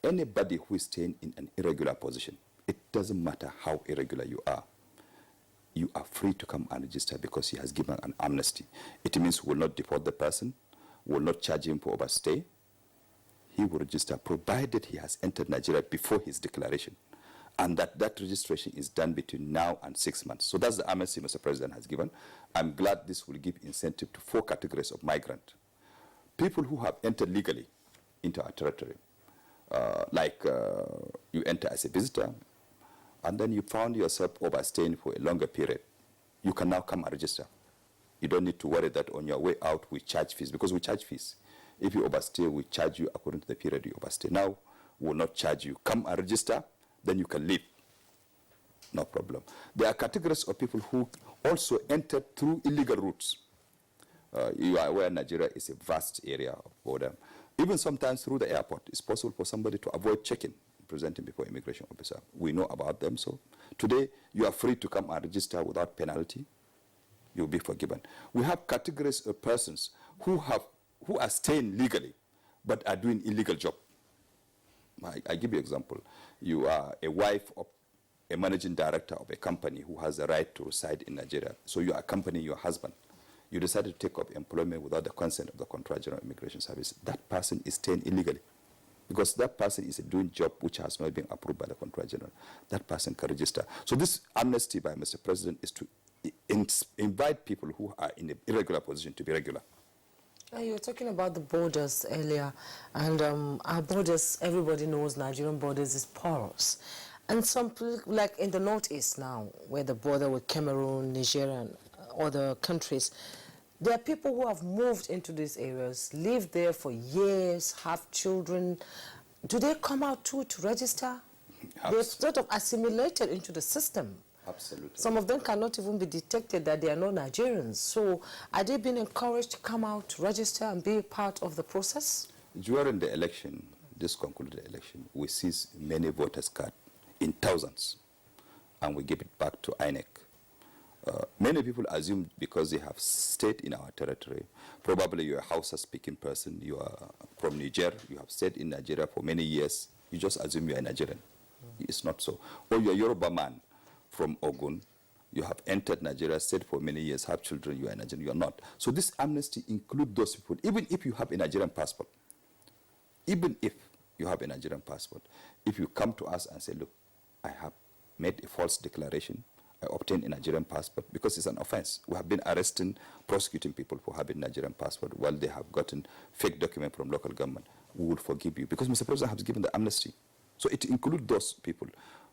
Anybody who is staying in an irregular position, it doesn't matter how irregular you are free to come and register because he has given an amnesty. It means we will not deport the person, will not charge him for overstay. He will register provided he has entered Nigeria before his declaration, and that registration is done between now and 6 months. So that's the amnesty Mr. President has given. I'm glad this will give incentive to 4 categories of migrant. People who have entered legally into our territory, you enter as a visitor, and then you found yourself overstaying for a longer period. You can now come and register. You don't need to worry that on your way out we charge fees, because we charge fees. If you overstay, we charge you according to the period you overstay. Now, we will not charge you. Come and register, then you can leave. No problem. There are categories of people who also entered through illegal routes. You are aware Nigeria is a vast area of border. Even sometimes through the airport, it's possible for somebody to avoid checking, presenting before immigration officer. We know about them. So today, you are free to come and register without penalty. You'll be forgiven. We have categories of persons who are staying legally, but are doing illegal job. I give you an example. You are a wife of a managing director of a company who has the right to reside in Nigeria. So you accompany your husband. You decided to take up employment without the consent of the Controller General of Immigration Service. That person is staying illegally, because that person is doing job which has not been approved by the Controller General. That person can register. So this amnesty by Mr. President is to invite people who are in an irregular position to be regular. You were talking about the borders earlier, and our borders, everybody knows Nigerian borders is porous. And some, like in the northeast now, where the border with Cameroon, Niger, and other countries, there are people who have moved into these areas, lived there for years, have children. Do they come out too to register? They're sort of assimilated into the system. Absolutely. Some of them cannot even be detected that they are not Nigerians. So are they being encouraged to come out to register and be part of the process? During the election, this concluded election, we seized many voters' cards in thousands, and we give it back to INEC. Many people assume because they have stayed in our territory, probably you're a Hausa-speaking person, you are from Niger, you have stayed in Nigeria for many years, you just assume you're a Nigerian. It's not so. Or you're a Yoruba man from Ogun, you have entered Nigeria, stayed for many years, have children, you are a Nigerian, you are not. So this amnesty includes those people, even if you have a Nigerian passport. Even if you have a Nigerian passport, if you come to us and say, look, I have made a false declaration, I obtained a Nigerian passport, because it's an offense. We have been arresting, prosecuting people for having a Nigerian passport while they have gotten fake document from local government. We will forgive you, because Mr. President has given the amnesty. So it includes those people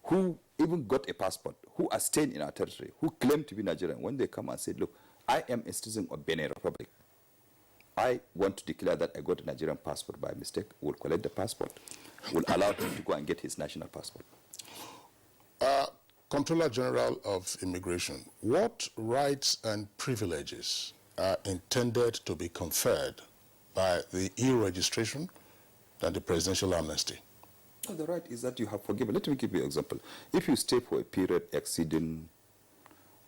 who even got a passport, who are staying in our territory, who claim to be Nigerian. When they come and say, look, I am a citizen of Benin Republic. I want to declare that I got a Nigerian passport by mistake. We'll collect the passport. We'll allow him to go and get his national passport. Controller General of Immigration, what rights and privileges are intended to be conferred by the e-registration and the presidential amnesty? Well, the right is that you have forgiven. Let me give you an example. If you stay for a period exceeding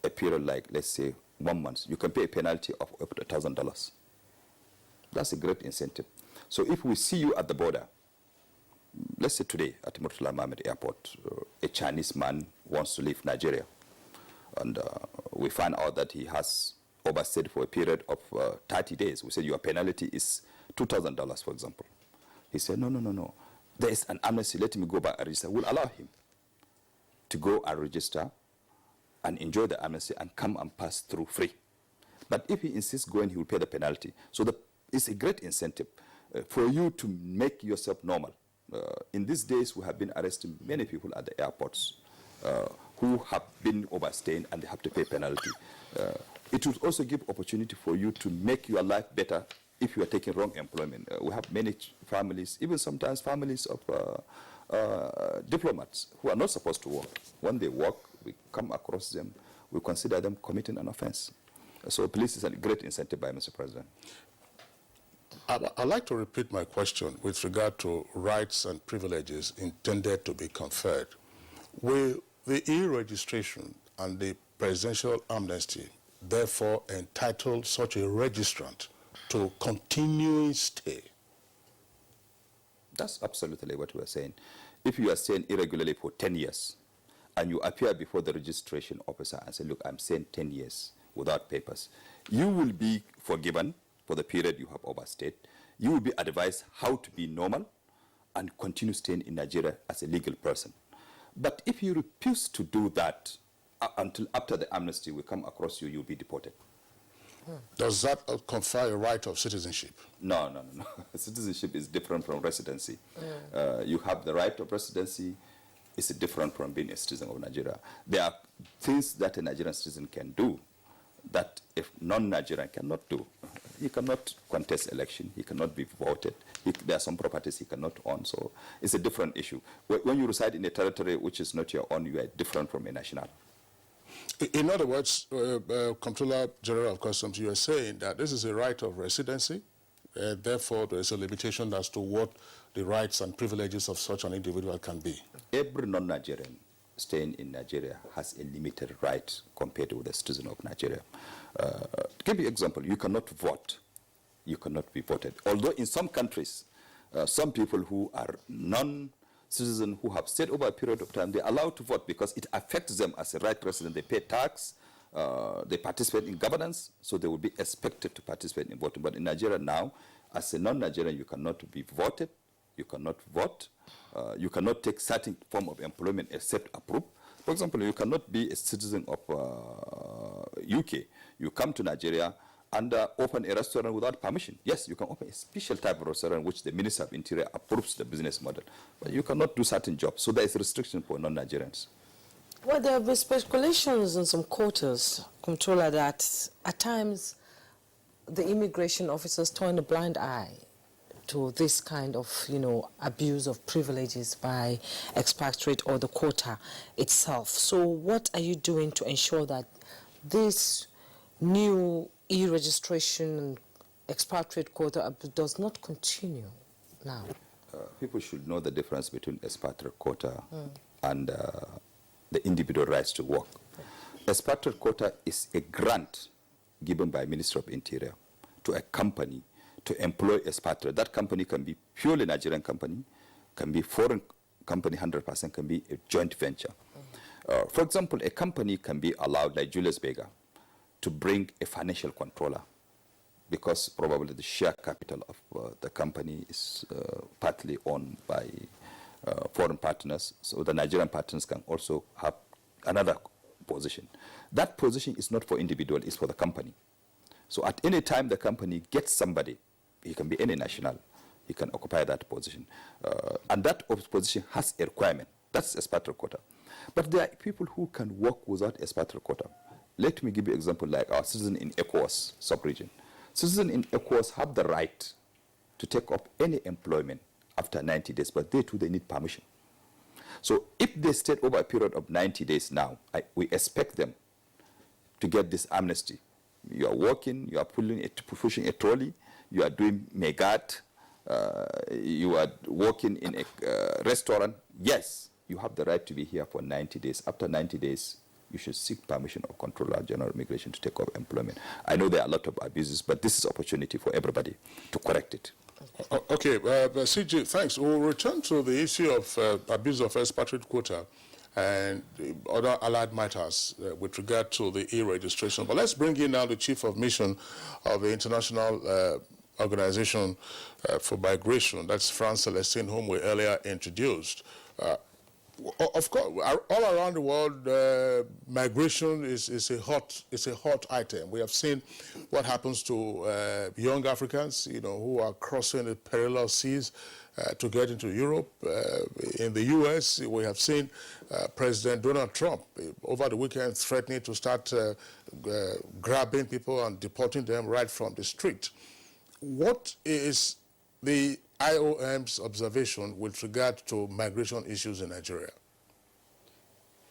a period like, let's say, 1 month, you can pay a penalty of up to $1,000. That's a great incentive. So if we see you at the border, let's say today at Murtala Mohammed Airport, a Chinese man wants to leave Nigeria, and we find out that he has overstayed for a period of 30 days. We said your penalty is $2,000, for example. He said, no. There is an amnesty. Let me go back and register. We'll allow him to go and register and enjoy the amnesty and come and pass through free. But if he insists going, he will pay the penalty. So it's a great incentive for you to make yourself normal. In these days, we have been arresting many people at the airports who have been overstaying and they have to pay penalty. It will also give opportunity for you to make your life better if you are taking wrong employment. We have many families, even sometimes families of diplomats who are not supposed to work. When they work, we come across them, we consider them committing an offense. So police is a great incentive by Mr. President. I'd like to repeat my question with regard to rights and privileges intended to be conferred. Will the e-registration and the presidential amnesty therefore entitle such a registrant to continuing stay? That's absolutely what we are saying. If you are staying irregularly for 10 years and you appear before the registration officer and say, look, I'm staying 10 years without papers, you will be forgiven for the period you have overstayed. You will be advised how to be normal and continue staying in Nigeria as a legal person. But if you refuse to do that until after the amnesty will come across you, you'll be deported. Does that confer a right of citizenship? No. Citizenship is different from residency. You have the right of residency. It's different from being a citizen of Nigeria. There are things that a Nigerian citizen can do that if non-Nigerian cannot do. He cannot contest election. He cannot be voted. There are some properties he cannot own. So it's a different issue. When you reside in a territory which is not your own, you are different from a national. In other words, Comptroller General of Customs, you are saying that this is a right of residency, therefore there is a limitation as to what the rights and privileges of such an individual can be. Every non-Nigerian staying in Nigeria has a limited right compared with a citizen of Nigeria. To give you an example, you cannot vote. You cannot be voted. Although in some countries, some people who are non-citizens who have stayed over a period of time, they're allowed to vote because it affects them as a right resident. They pay tax, they participate in governance, so they will be expected to participate in voting. But in Nigeria now, as a non-Nigerian, you cannot be voted, you cannot vote, you cannot take certain form of employment except approved. For example, you cannot be a citizen of UK. You come to Nigeria and open a restaurant without permission. Yes, you can open a special type of restaurant which the Minister of Interior approves the business model. But you cannot do certain jobs. So there is restriction for non-Nigerians. Well, there have been speculations in some quarters, Comptroller, that at times the immigration officers turn a blind eye to this kind of, abuse of privileges by expatriate or the quota itself. So what are you doing to ensure that this new e-registration and expatriate quota does not continue now? People should know the difference between expatriate quota and the individual rights to work. Expatriate quota is a grant given by Minister of Interior to a company to employ expatriate. That company can be purely Nigerian company, can be foreign company 100%, can be a joint venture. For example, a company can be allowed, like Julius Berger, to bring a financial controller because probably the share capital of the company is partly owned by foreign partners, so the Nigerian partners can also have another position. That position is not for individual, it's for the company. So at any time the company gets somebody, he can be any national, he can occupy that position. And that position has a requirement. That's expatriate quota. But there are people who can work without expatriate quota. Let me give you an example like our citizen in ECOWAS sub-region. Citizens in ECOWAS have the right to take up any employment after 90 days, but they too, they need permission. So if they stay over a period of 90 days now, we expect them to get this amnesty. You are working, you are pushing a trolley, you are doing megat, you are working in a restaurant. Yes, you have the right to be here for 90 days. After 90 days, you should seek permission of Comptroller General of Immigration to take up employment. I know there are a lot of abuses, but this is opportunity for everybody to correct it. Okay, CJ, thanks. We'll return to the issue of abuse of expatriate quota and other allied matters with regard to the e-registration. But let's bring in now the Chief of Mission of the International Organization for Migration. That's France Celestine, whom we earlier introduced. Of course, all around the world, migration is a hot item. We have seen what happens to young Africans, who are crossing the perilous seas to get into Europe. In the U.S., we have seen President Donald Trump over the weekend threatening to start grabbing people and deporting them right from the street. What is the IOM's observation with regard to migration issues in Nigeria?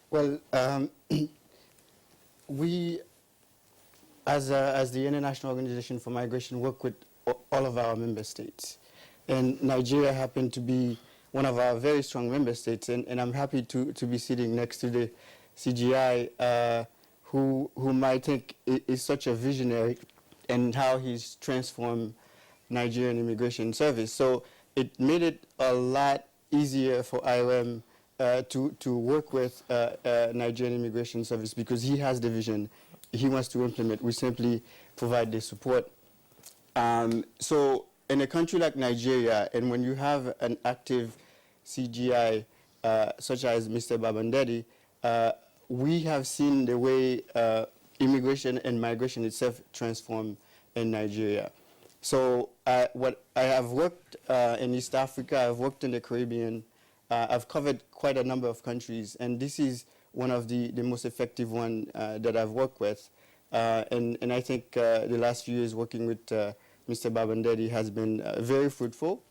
Well, we, as the International Organization for Migration, work with all of our member states. And Nigeria happened to be one of our very strong member states. And I'm happy to be sitting next to the CGI, whom I think is such a visionary and how he's transformed Nigerian immigration service. So it made it a lot easier for IOM to work with Nigerian Immigration Service, because he has the vision, he wants to implement. We simply provide the support. So in a country like Nigeria, and when you have an active CGI such as Mr. Babandedi, we have seen the way immigration and migration itself transform in Nigeria. So what I have worked in East Africa, I've worked in the Caribbean, I've covered quite a number of countries, and this is one of the most effective one that I've worked with. And I think the last few years working with Mr. Babandedi has been very fruitful.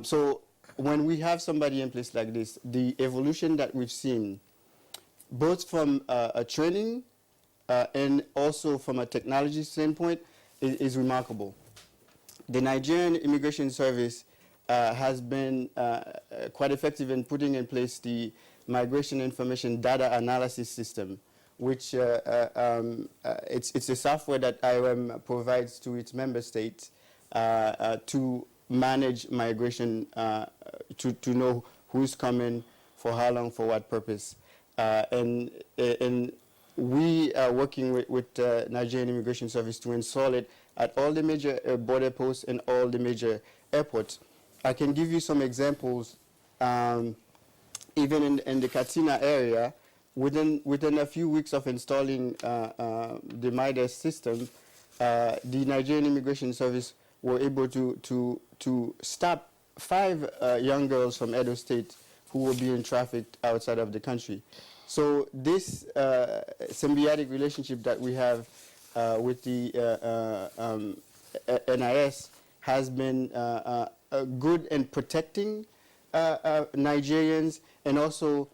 So when we have somebody in place like this, the evolution that we've seen, both from a training and also from a technology standpoint, is remarkable. The Nigerian Immigration Service has been quite effective in putting in place the Migration Information Data Analysis System, which it's a software that IOM provides to its member states to manage migration, to know who's coming, for how long, for what purpose. And we are working with Nigerian Immigration Service to install it at all the major border posts and all the major airports. I can give you some examples. Even in the Katsina area, within a few weeks of installing the MIDAS system, the Nigerian Immigration Service were able to stop 5 young girls from Edo State who were being trafficked outside of the country. So this symbiotic relationship that we have with the NIS has been good in protecting Nigerians, and also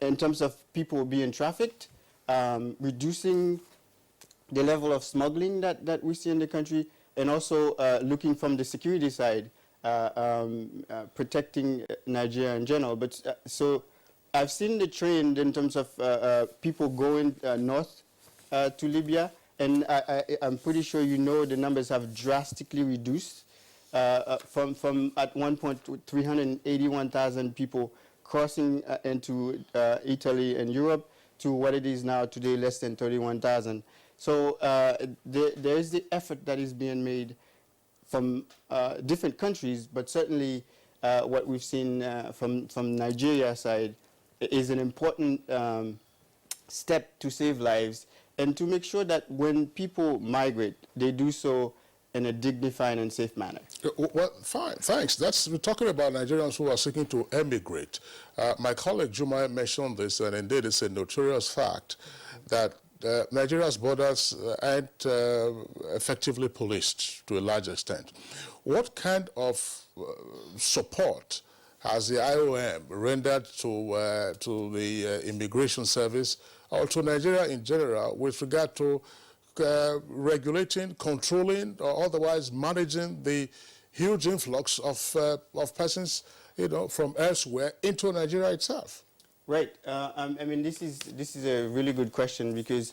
in terms of people being trafficked, reducing the level of smuggling that we see in the country, and also looking from the security side, protecting Nigeria in general. But so I've seen the trend in terms of people going north to Libya, and I'm pretty sure you know the numbers have drastically reduced from at one point 381,000 people crossing into Italy and Europe to what it is now today, less than 31,000. So there is the effort that is being made from different countries, but certainly what we've seen from Nigeria side is an important step to save lives and to make sure that when people migrate, they do so in a dignified and safe manner. Well, fine, thanks. We're talking about Nigerians who are seeking to emigrate. My colleague Juma mentioned this, and indeed it's a notorious fact that Nigeria's borders aren't effectively policed to a large extent. What kind of support has the IOM rendered to the Immigration Service or to Nigeria in general with regard to regulating, controlling, or otherwise managing the huge influx of persons, from elsewhere into Nigeria itself? Right. I mean, this is a really good question, because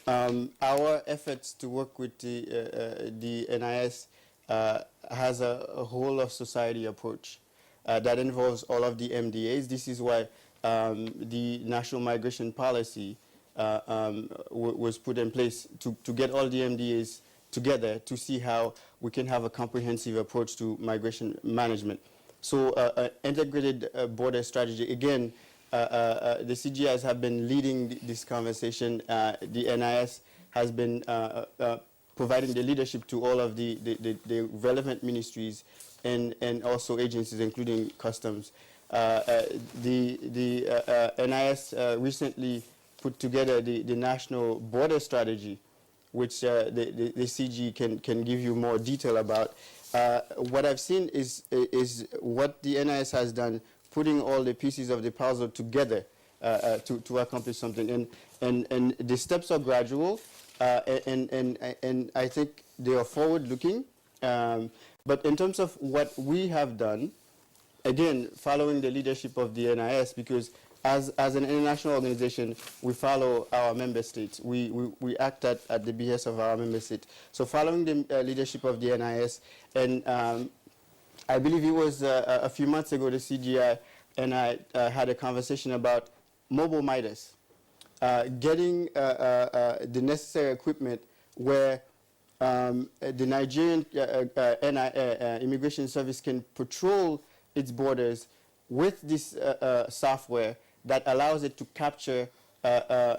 our efforts to work with the NIS has a whole of society approach that involves all of the MDAs. This is why the National Migration Policy was put in place to get all the MDAs together to see how we can have a comprehensive approach to migration management. So integrated border strategy, again, the CGIs have been leading this conversation. The NIS has been providing the leadership to all of the relevant ministries and also agencies, including customs. The NIS recently put together the national border strategy, which the CG can give you more detail about. What I've seen is what the NIS has done, putting all the pieces of the puzzle together to accomplish something. And the steps are gradual, and I think they are forward-looking. But in terms of what we have done, again, following the leadership of the NIS, because as an international organization, we follow our member states. We act at the behest of our member states. So following the leadership of the NIS, and I believe it was a few months ago, the CGI and I had a conversation about mobile Midas, getting the necessary equipment where the Nigerian Immigration Service can patrol its borders with this software that allows it to capture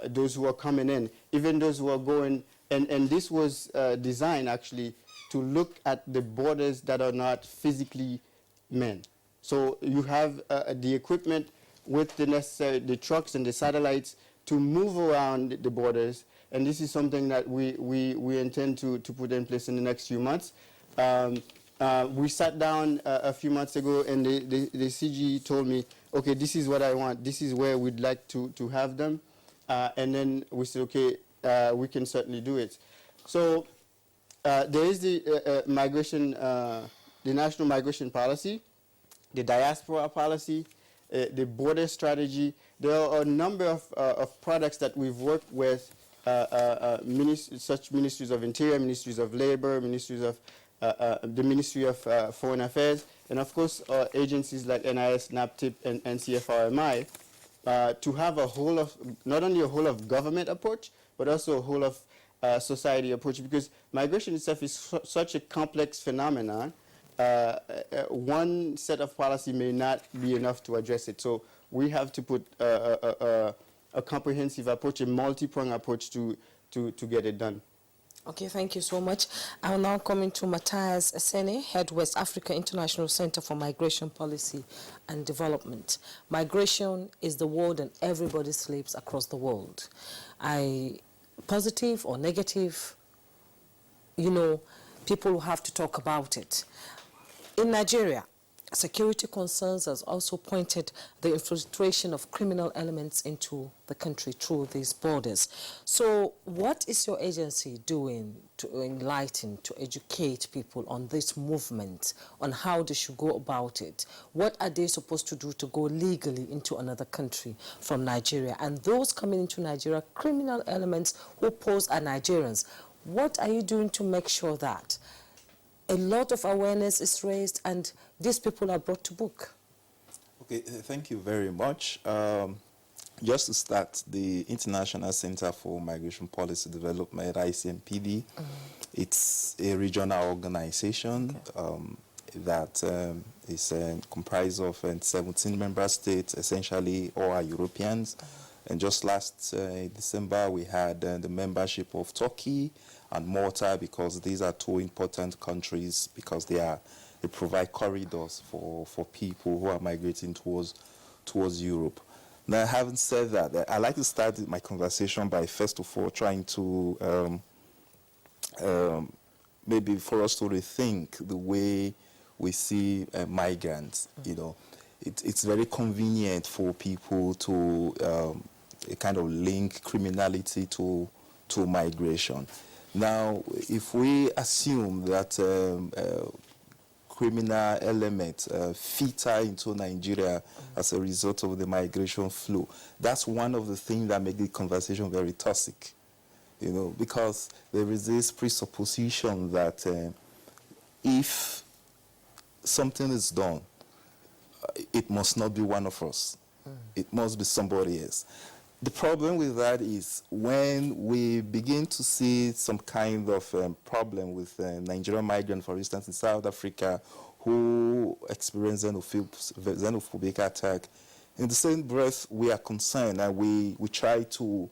those who are coming in, even those who are going. And this was designed actually to look at the borders that are not physically manned. So you have the equipment with the necessary, the trucks and the satellites to move around the borders. And this is something that we intend to put in place in the next few months. We sat down a few months ago and the CG told me, okay, this is what I want. This is where we'd like to have them. And then we said, okay, we can certainly do it. So there is the migration, the national migration policy, the diaspora policy, the border strategy. There are a number of products that we've worked with such ministries of Interior, ministries of Labor, ministries of the Ministry of Foreign Affairs, and of course agencies like NIS, NAPTIP, and NCFRMI, to have a whole of, not only a whole of government approach, but also a whole of society approach, because migration itself is such a complex phenomenon. One set of policy may not be enough to address it. So we have to put a comprehensive approach, a multi-pronged approach to get it done. Okay, thank you so much. I will now come into Matthias Essene, Head West Africa International Center for Migration Policy and Development. Migration is the word and everybody sleeps across the world. Positive or negative, you know, people have to talk about it. In Nigeria, security concerns has also pointed the infiltration of criminal elements into the country through these borders. So what is your agency doing to enlighten, to educate people on this movement, on how they should go about it? What are they supposed to do to go legally into another country from Nigeria? And those coming into Nigeria, criminal elements who pose are Nigerians. What are you doing to make sure that a lot of awareness is raised and these people are brought to book? Okay, thank you very much. Just to start, the International Center for Migration Policy Development, ICMPD, it's a regional organization that is comprised of 17 member states, essentially all are Europeans. And just last December, we had the membership of Turkey and Malta, because these are two important countries, because they provide corridors for people who are migrating towards Europe. Now, having said that, I'd like to start my conversation by first of all trying to maybe for us to rethink the way we see migrants. You know, it's very convenient for people to kind of link criminality to migration. Now, if we assume that criminal elements filter into Nigeria as a result of the migration flow, that's one of the things that make the conversation very toxic, you know, because there is this presupposition that if something is done, it must not be one of us. It must be somebody else. The problem with that is when we begin to see some kind of problem with Nigerian migrants, for instance, in South Africa, who experience xenophobic attack, in the same breath, we are concerned and we try to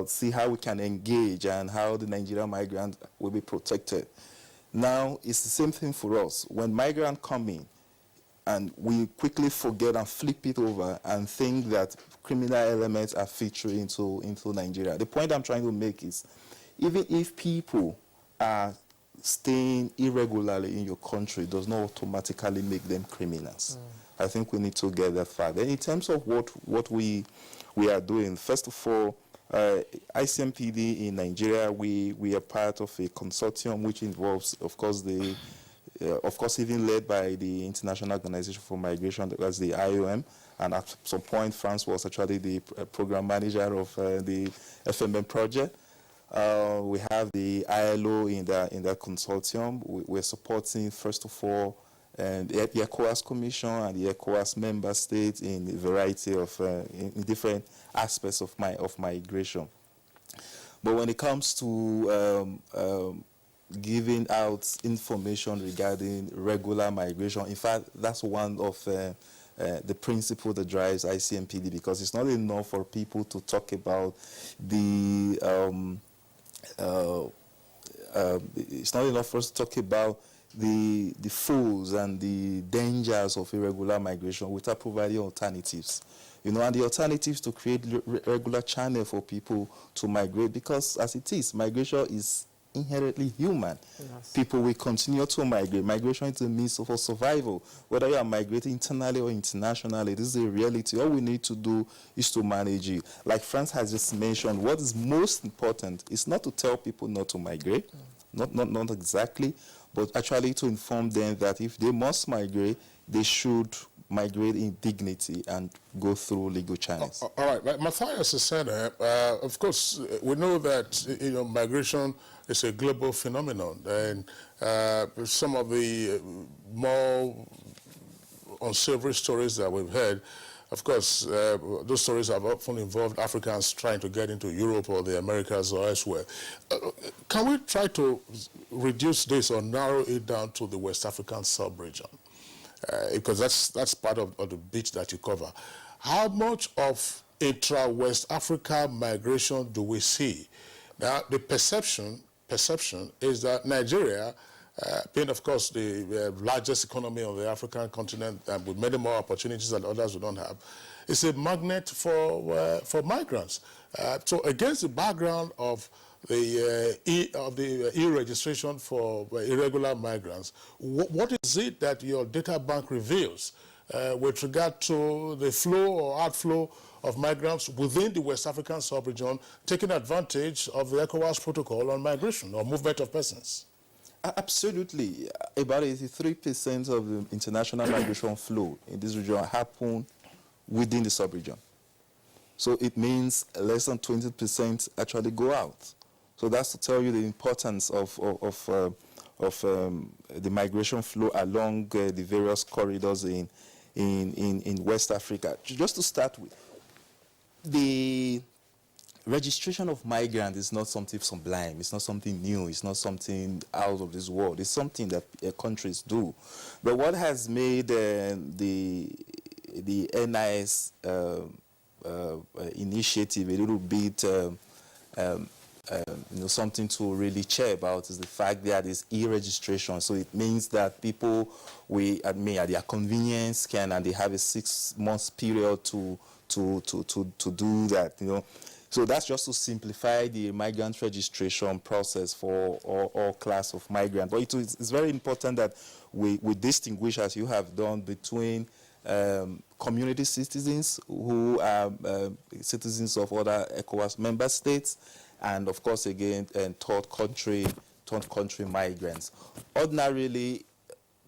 see how we can engage and how the Nigerian migrant will be protected. Now, it's the same thing for us. When migrants come in, and we quickly forget and flip it over and think that criminal elements are featuring into Nigeria. The point I'm trying to make is, even if people are staying irregularly in your country, does not automatically make them criminals. I think we need to get that fact. And in terms of what we are doing, first of all, ICMPD in Nigeria, we are part of a consortium which involves, of course, even led by the International Organization for Migration, that's the IOM, and at some point, France was actually the program manager of the FMM project. We have the ILO in that consortium. We're supporting, first of all, the ECOWAS Commission and the ECOWAS member states in a variety of in different aspects of migration. But when it comes to giving out information regarding regular migration, in fact, that's one of the principle that drives ICMPD, because it's not enough for people to talk about the it's not enough for us to talk about the foes and the dangers of irregular migration without providing alternatives. You know, and the alternatives to create regular channel for people to migrate, because as it is, migration is inherently human. Yes. People will continue to migrate. Migration is a means of survival. Whether you are migrating internally or internationally, this is a reality. All we need to do is to manage it. Like France has just mentioned, what is most important is not to tell people not to migrate, not exactly, but actually to inform them that if they must migrate, they should migrate in dignity and go through legal channels. All right, like Matthias is saying, of course, we know that migration is a global phenomenon, and some of the more unsavory stories that we've heard, of course, those stories have often involved Africans trying to get into Europe or the Americas or elsewhere. Can we try to reduce this or narrow it down to the West African sub-region? Because that's part of the beach that you cover. How much of intra-West Africa migration do we see? Now, the perception is that Nigeria, being, of course, the largest economy on the African continent and with many more opportunities that others we don't have, is a magnet for migrants. So against the background of the e-registration for irregular migrants, what is it that your data bank reveals with regard to the flow or outflow of migrants within the West African sub-region, taking advantage of the ECOWAS protocol on migration or movement of persons? Absolutely. About 83% of the international migration flow in this region happen within the sub-region. So it means less than 20% actually go out. So that's to tell you the importance of the migration flow along the various corridors in West Africa. Just to start with, the registration of migrants is not something sublime. It's not something new. It's not something out of this world. It's something that countries do. But what has made the NIS initiative a little bit something to really care about is the fact that it's e-registration. So it means that people at their convenience and they have a 6-month period to do that, So that's just to simplify the migrant registration process for all class of migrants. But it's very important that we distinguish, as you have done, between community citizens who are citizens of other ECOWAS member states, and of course, again, third country migrants. Ordinarily,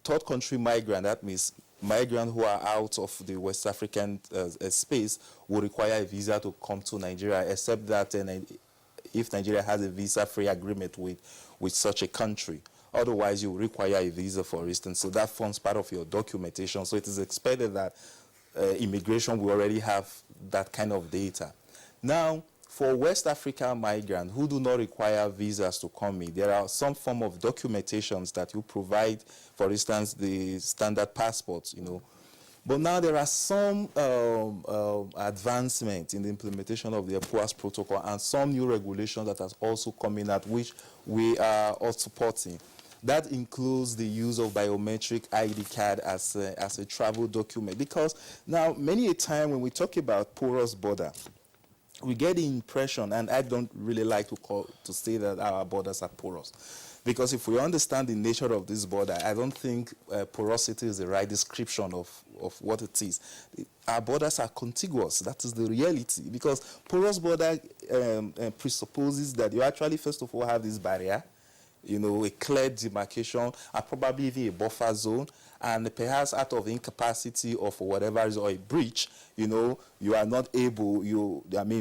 third country migrant, that means migrants who are out of the West African space, will require a visa to come to Nigeria, except that if Nigeria has a visa-free agreement with such a country. Otherwise, you require a visa, for instance. So that forms part of your documentation. So it is expected that immigration will already have that kind of data. Now, for West African migrants who do not require visas to come in, there are some form of documentations that you provide, for instance, the standard passports, But now there are some advancement in the implementation of the ECOWAS protocol and some new regulations that has also coming out, which we are all supporting. That includes the use of biometric ID card as a travel document. Because now, many a time when we talk about porous border, we get the impression, and I don't really like to say that our borders are porous, because if we understand the nature of this border, I don't think porosity is the right description of what it is. Our borders are contiguous. That is the reality, because porous border presupposes that you actually, first of all, have this barrier, a clear demarcation, and probably even a buffer zone. and perhaps out of incapacity or for whatever reason, or a breach, you know, you are not able,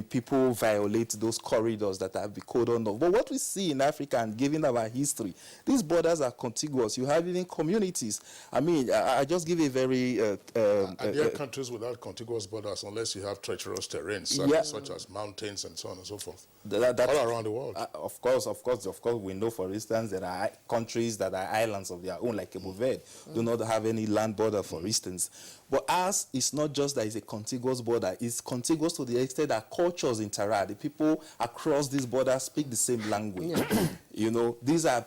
people violate those corridors that have been coded off. But what we see in Africa, and given our history, these borders are contiguous. You have even communities. I mean, I just give a very... and there are countries without contiguous borders unless you have treacherous terrains, such as mountains and so on and so forth, all around the world. Of course, we know, for instance, there are countries that are islands of their own, like Cabo Verde, do not have any land border, for instance. But ours is not just that it's a contiguous border, it's contiguous to the extent that cultures interact. The people across this border speak the same language. You know, these are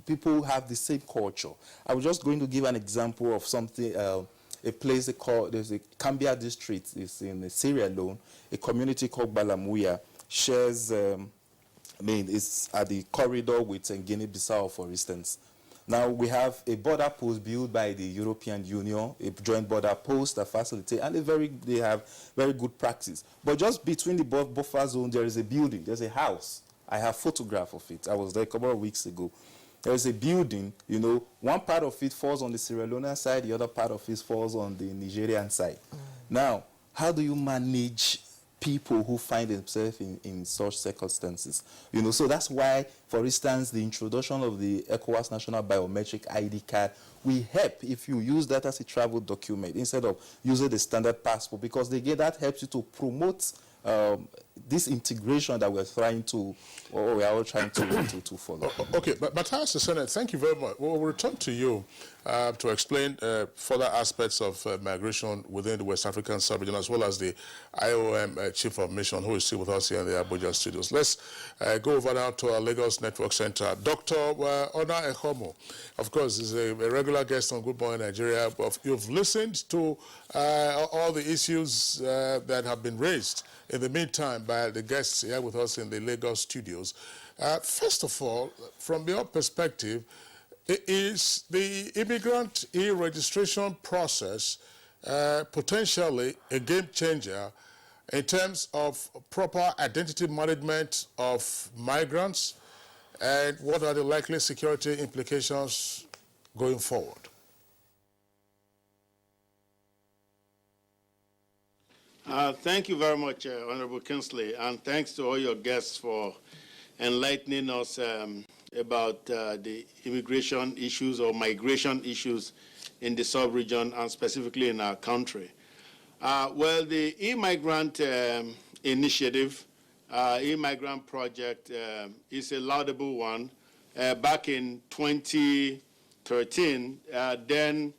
people who have the same culture. I was just going to give an example of something, a place called, there's a Cambia district, it's in Sierra Leone, a community called Balamuya, shares, it's at the corridor with Guinea-Bissau, for instance. Now, we have a border post built by the European Union, a joint border post that facilitates, and they have very good practice. But just between the buffer zone, there is a building, there's a house. I have a photograph of it. I was there a couple of weeks ago. There's a building, you know, one part of it falls on the Sierra Leonean side, the other part of it falls on the Nigerian side. Now, how do you manage people who find themselves in such circumstances? You know, so that's why, for instance, the introduction of the ECOWAS National Biometric ID card will help if you use that as a travel document instead of using the standard passport, because again, that helps you to promote this integration that we're trying to, or we are all trying to follow. Okay, but Mr. Senate, thank you very much. We'll return to you to explain further aspects of migration within the West African sub-region, as well as the IOM Chief of Mission, who is still with us here in the Abuja studios. Let's go over now to our Lagos Network Center. Dr. Ona Ehomo, of course, is a regular guest on Good Morning Nigeria. You've listened to all the issues that have been raised in the meantime by the guests here with us in the Lagos studios. First of all, from your perspective, is the immigrant e-registration process potentially a game changer in terms of proper identity management of migrants, and what are the likely security implications going forward? Thank you very much, Honorable Kinsley, and thanks to all your guests for enlightening us about the immigration issues or migration issues in the sub-region and specifically in our country. Well, the Immigrant initiative, Immigrant project is a laudable one. Back in 2013, then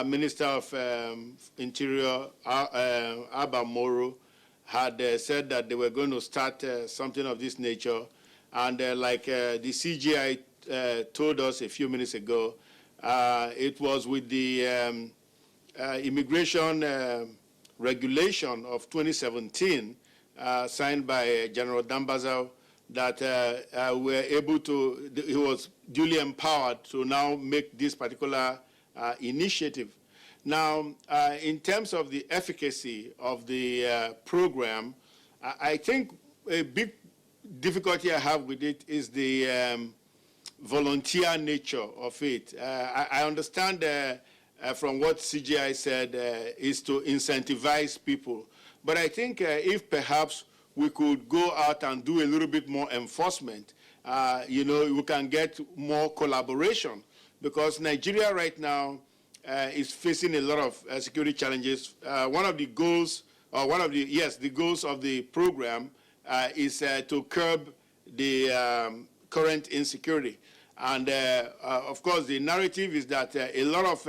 Minister of Interior, Abba Moro, had said that they were going to start something of this nature. And like the CGI told us a few minutes ago, it was with the immigration regulation of 2017, signed by General Dambazao, that we were able to, he was duly empowered to now make this particular initiative. Now, in terms of the efficacy of the program, I think a big difficulty I have with it is the volunteer nature of it. I understand from what CGI said is to incentivize people, but I think if perhaps we could go out and do a little bit more enforcement, you know, we can get more collaboration, because Nigeria right now is facing a lot of security challenges. One of the goals, or the goals of the program is to curb the current insecurity. And of course, the narrative is that a lot of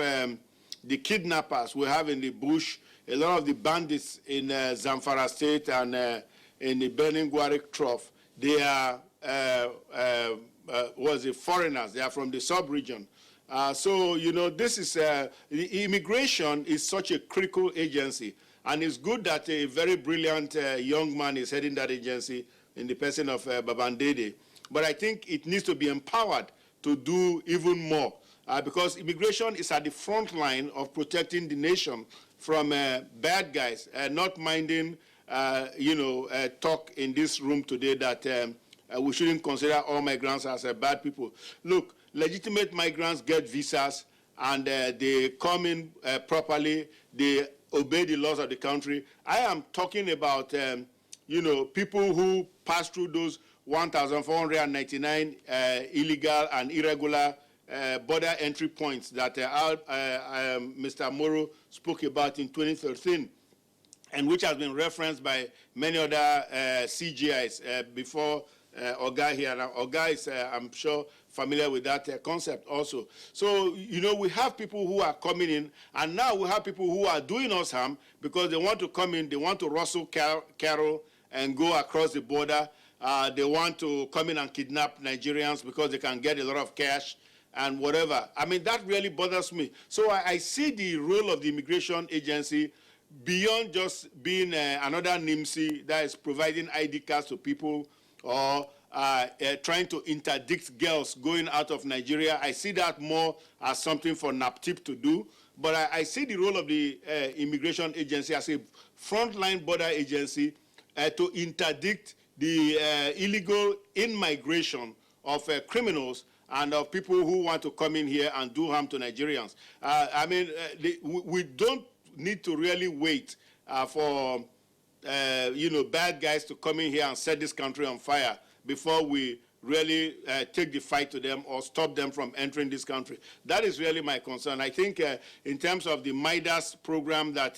the kidnappers we have in the bush, a lot of the bandits in Zamfara State and in the Benin Guarik Trough, they are foreigners. They are from the sub-region. So, you know, this is, immigration is such a critical agency, and it's good that a very brilliant young man is heading that agency in the person of Babandede. But I think it needs to be empowered to do even more, because immigration is at the front line of protecting the nation from bad guys, not minding, talk in this room today that we shouldn't consider all migrants as bad people. Look, legitimate migrants get visas, and they come in properly, they obey the laws of the country. I am talking about, you know, people who pass through those 1,499 illegal and irregular border entry points that Mr. Moro spoke about in 2013, and which has been referenced by many other CGIs before Oga here. Now, Oga is, I'm sure, familiar with that concept also. So, you know, we have people who are coming in, and now we have people who are doing us harm because they want to come in, they want to rustle cattle and go across the border. They want to come in and kidnap Nigerians because they can get a lot of cash and whatever. I mean, that really bothers me. So I see the role of the immigration agency beyond just being another NIMSI that is providing ID cards to people or trying to interdict girls going out of Nigeria. I see that more as something for NAPTIP to do. But I see the role of the immigration agency as a frontline border agency to interdict the illegal in-migration of criminals and of people who want to come in here and do harm to Nigerians. I mean, we don't need to really wait for you know, bad guys to come in here and set this country on fire before we really take the fight to them or stop them from entering this country. That is really my concern. I think in terms of the MIDAS program that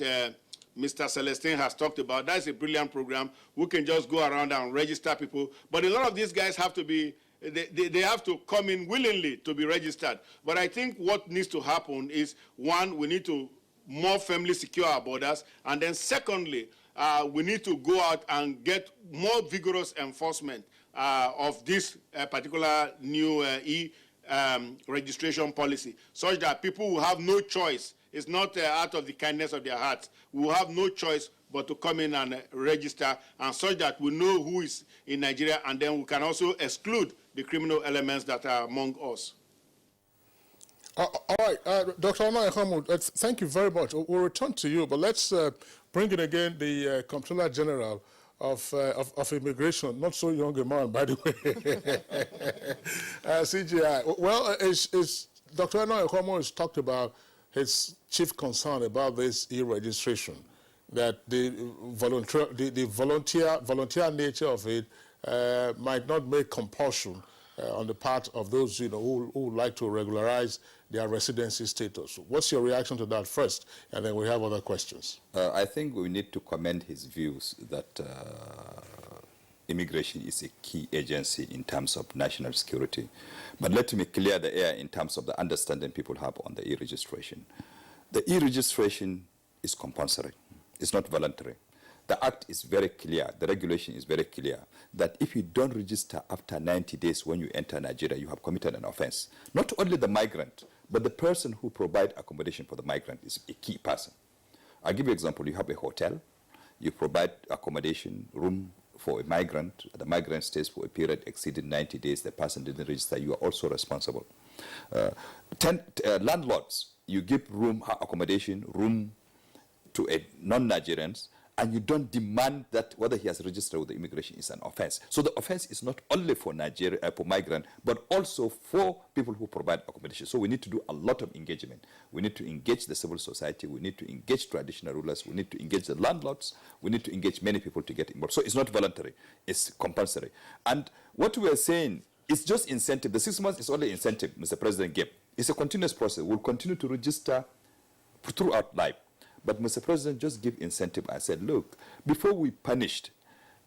Mr. Celestine has talked about, that's a brilliant program. We can just go around and register people. But a lot of these guys have to be, they have to come in willingly to be registered. But I think what needs to happen is, one, we need to more firmly secure our borders. And then secondly, we need to go out and get more vigorous enforcement of this particular new registration policy, such that people will have no choice. It's not out of the kindness of their hearts. We will have no choice but to come in and register, and such that we know who is in Nigeria, and then we can also exclude the criminal elements that are among us. All right, Dr. Onaihamu, thank you very much. We'll return to you, but let's bring in again the Comptroller General of Immigration, not so young a man, by the way, CGI. Well, Dr. Onaihamu has talked about his chief concern about this e-registration, that the volunteer nature of it might not make compulsion on the part of those, you know, who would like to regularize their residency status. What's your reaction to that first? And then we have other questions. I think we need to commend his views that immigration is a key agency in terms of national security. But let me clear the air in terms of the understanding people have on the e-registration. The e-registration is compulsory. It's not voluntary. The act is very clear, the regulation is very clear, that if you don't register after 90 days when you enter Nigeria, you have committed an offense. Not only the migrant, but the person who provides accommodation for the migrant is a key person. I'll give you an example. You have a hotel, you provide accommodation, room for a migrant, the migrant stays for a period exceeding 90 days, the person didn't register, you are also responsible. Landlords, you give room, accommodation, room to a non-Nigerians, and you don't demand that whether he has registered with the immigration is an offense. So the offense is not only for Nigeria, for migrant, but also for people who provide accommodation. So we need to do a lot of engagement. We need to engage the civil society. We need to engage traditional rulers. We need to engage the landlords. We need to engage many people to get involved. So it's not voluntary. It's compulsory. And what we are saying is just incentive. The 6 months is only incentive Mr. President gave. It's a continuous process. We'll continue to register throughout life. But Mr. President just give incentive. I said, look, before we punished,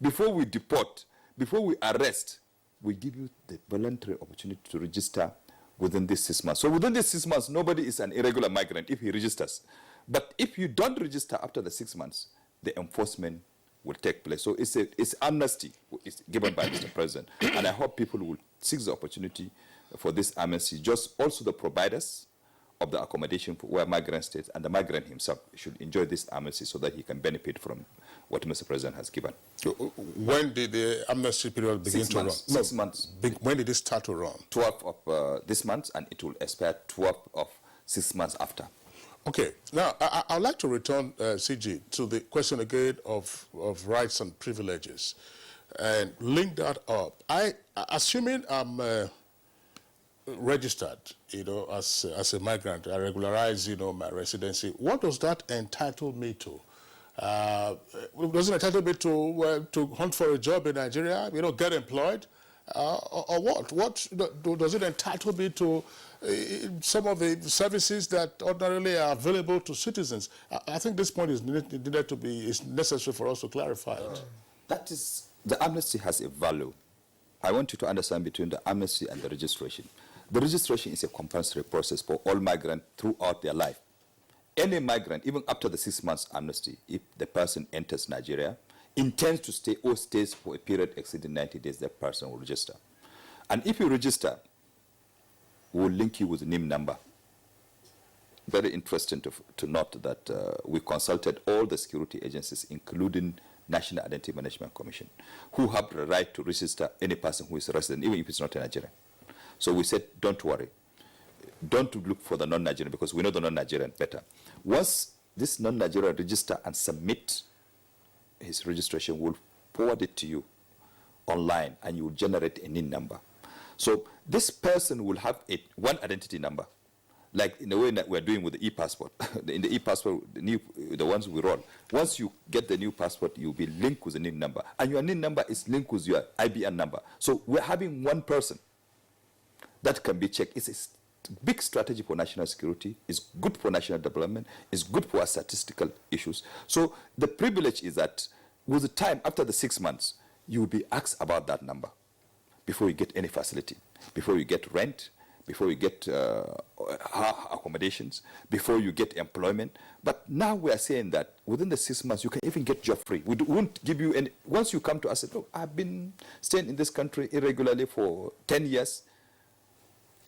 before we deport, before we arrest, we give you the voluntary opportunity to register within these 6 months. So within these 6 months, nobody is an irregular migrant if he registers. But if you don't register after the 6 months, the enforcement will take place. So it's amnesty it's given by Mr. President. And I hope people will seize the opportunity for this amnesty. Just also the providers of the accommodation for where migrant stays, and the migrant himself should enjoy this amnesty so that he can benefit from what Mr. President has given. When did the amnesty period begin to run? 6 months. When did it start to run? 12th of this month, and it will expire 12th of 6 months after. Okay. Now, I'd like to return, CG, to the question again of rights and privileges, and link that up. Assuming I'm registered, as a migrant, I regularize, my residency, what does that entitle me to? Does it entitle me to hunt for a job in Nigeria, get employed? Or what? What does it entitle me to some of the services that ordinarily are available to citizens? I think this point is necessary for us to clarify it. That is, the amnesty has a value. I want you to understand between the amnesty and the registration. The registration is a compulsory process for all migrants throughout their life. Any migrant, even after the 6 months amnesty, if the person enters Nigeria, intends to stay or stays for a period exceeding 90 days, that person will register. And if you register, we'll link you with the NIM number. Very interesting to note that we consulted all the security agencies, including National Identity Management Commission, who have the right to register any person who is a resident, even if it's not a Nigerian. So we said, don't worry. Don't look for the non-Nigerian, because we know the non-Nigerian better. Once this non-Nigerian register and submit his registration, we'll forward it to you online, and you will generate a NIN number. So this person will have one identity number, like in the way that we're doing with the e-passport. In the e-passport, the ones we roll, once you get the new passport, you'll be linked with the NIN number, and your NIN number is linked with your IBN number. So we're having one person that can be checked. It's a big strategy for national security. It's good for national development. It's good for our statistical issues. So the privilege is that with the time, after the 6 months, you will be asked about that number before you get any facility, before you get rent, before you get accommodations, before you get employment. But now we are saying that within the 6 months, you can even get job free. We won't give you any. Once you come to us and say, look, I've been staying in this country irregularly for 10 years.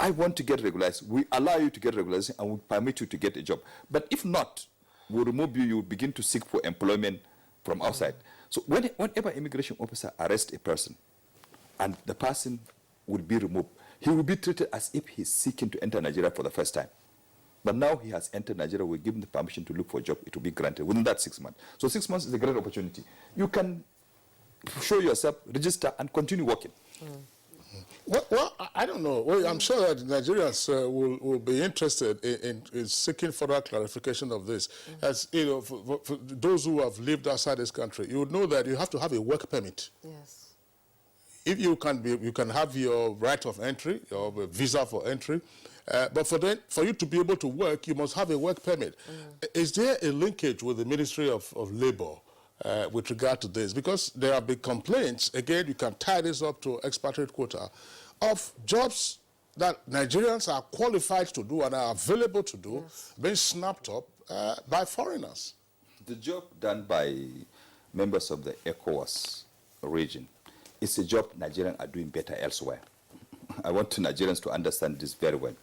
I want to get regularized. We allow you to get regularization, and we permit you to get a job. But if not, we'll remove you. You begin to seek for employment from outside. So whenever immigration officer arrests a person, and the person will be removed, he will be treated as if he's seeking to enter Nigeria for the first time. But now he has entered Nigeria, we give him the permission to look for a job. It will be granted within that 6 months. So 6 months is a great opportunity. You can show yourself, register, and continue working. Well, I don't know. Well, I'm sure that Nigerians will be interested in seeking further clarification of this. As for those who have lived outside this country, you would know that you have to have a work permit. Yes. If you can have your right of entry, or visa for entry, but for you to be able to work, you must have a work permit. Is there a linkage with the Ministry of Labor with regard to this? Because there have been complaints, again, you can tie this up to expatriate quota, of jobs that Nigerians are qualified to do and are available to do, being snapped up by foreigners. The job done by members of the ECOWAS region is a job Nigerians are doing better elsewhere. I want Nigerians to understand this very well.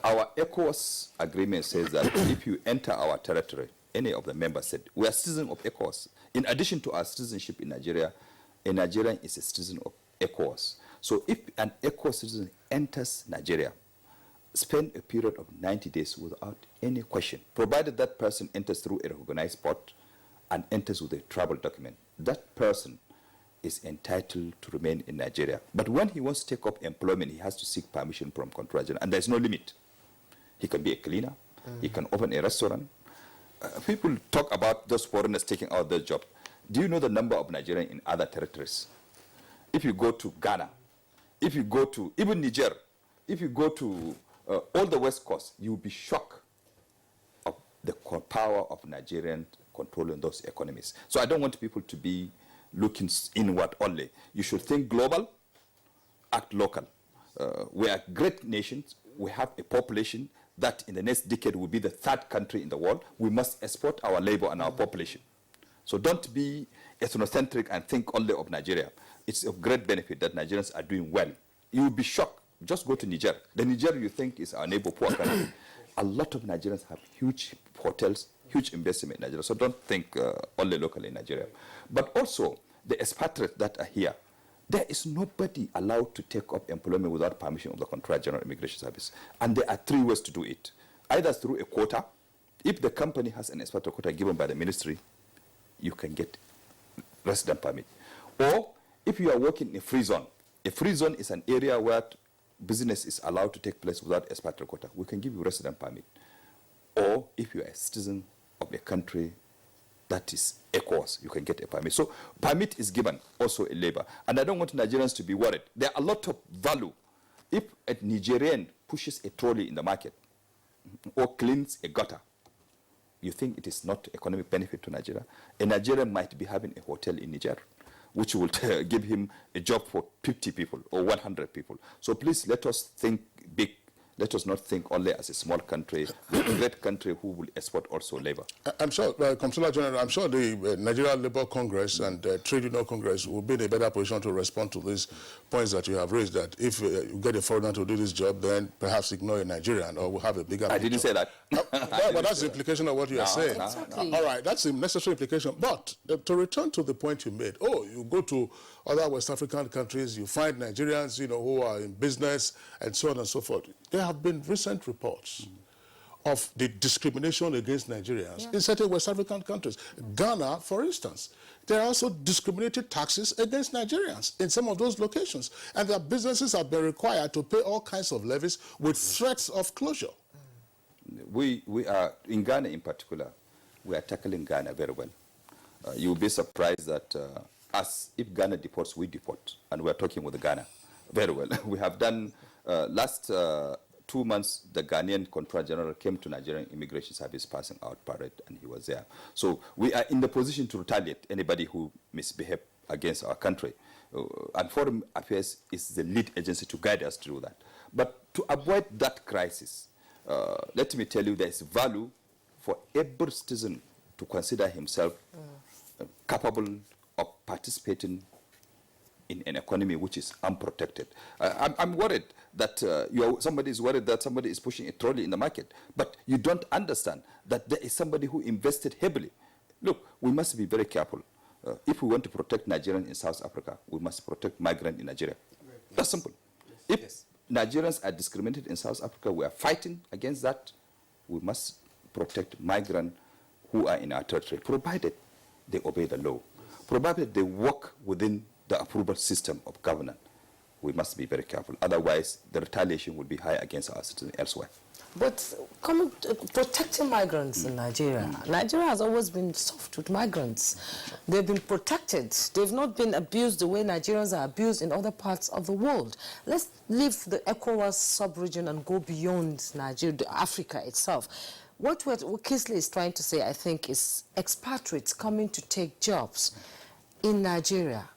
Our ECOWAS agreement says that if you enter our territory, any of the members said, we are citizens of ECOWAS. In addition to our citizenship in Nigeria, a Nigerian is a citizen of ECOWAS. So if an ECOWAS citizen enters Nigeria, spend a period of 90 days without any question, provided that person enters through a recognized port and enters with a travel document, that person is entitled to remain in Nigeria. But when he wants to take up employment, he has to seek permission from Control General, and there's no limit. He can be a cleaner, he can open a restaurant. People talk about those foreigners taking out their job. Do you know the number of Nigerians in other territories? If you go to Ghana, if you go to even Niger, if you go to all the West Coast, you'll be shocked of the power of Nigerians controlling those economies. So I don't want people to be looking inward only. You should think global, act local. We are great nations. We have a population that in the next decade will be the 3rd country in the world. We must export our labor and our population. So don't be ethnocentric and think only of Nigeria. It's of great benefit that Nigerians are doing well. You will be shocked. Just go to Niger. The Niger you think is our neighbor poor country. A lot of Nigerians have huge hotels, huge investment in Nigeria. So don't think only locally in Nigeria. But also, the expatriates that are here, there is nobody allowed to take up employment without permission of the Controller General Immigration Service. And there are 3 ways to do it. Either through a quota. If the company has an expatriate quota given by the ministry, you can get resident permit. Or if you are working in a free zone is an area where business is allowed to take place without expatriate quota, we can give you resident permit. Or if you are a citizen of a country that is ECOWAS, you can get a permit. So permit is given also in labor. And I don't want Nigerians to be worried. There are a lot of value. If a Nigerian pushes a trolley in the market or cleans a gutter, you think it is not economic benefit to Nigeria? A Nigerian might be having a hotel in Niger, which will give him a job for 50 people or 100 people. So please let us think big. Let us not think only as a small country, but a great country who will export also labor. I'm sure, Comptroller General, I'm sure the Nigeria Labour Congress and Trade Union Congress will be in a better position to respond to these points that you have raised, that if you get a foreigner to do this job, then perhaps ignore a Nigerian, or we'll have a bigger I didn't say that. But that's the implication of what you are saying. Exactly. All right, that's the necessary implication. But to return to the point you made, you go to other West African countries, you find Nigerians, who are in business and so on and so forth. There have been recent reports of the discrimination against Nigerians in certain West African countries. Ghana, for instance, there are also discriminated taxes against Nigerians in some of those locations. And their businesses have been required to pay all kinds of levies with threats of closure. We are, in Ghana in particular, we are tackling Ghana very well. You'll be surprised that if Ghana deports, we deport. And we're talking with Ghana very well. We have done, last 2 months, the Ghanaian Controller General came to Nigerian Immigration Service passing out parade, and he was there. So we are in the position to retaliate anybody who misbehaves against our country. And Foreign Affairs is the lead agency to guide us to do that. But to avoid that crisis, let me tell you, there is value for every citizen to consider himself capable of participating in an economy which is unprotected. I'm worried that somebody is worried that somebody is pushing a trolley in the market, but you don't understand that there is somebody who invested heavily. Look, we must be very careful. If we want to protect Nigerians in South Africa, we must protect migrants in Nigeria. That's simple. If Nigerians are discriminated in South Africa, we are fighting against that. We must protect migrants who are in our territory, provided they obey the law, provided they work within the approval system of governance. We must be very careful. Otherwise, the retaliation will be high against our citizens elsewhere. But protecting migrants in Nigeria, Nigeria has always been soft with migrants. They've been protected. They've not been abused the way Nigerians are abused in other parts of the world. Let's leave the ECOWAS sub-region and go beyond Nigeria, Africa itself. What Kingsley is trying to say, I think, is expatriates coming to take jobs in Nigeria.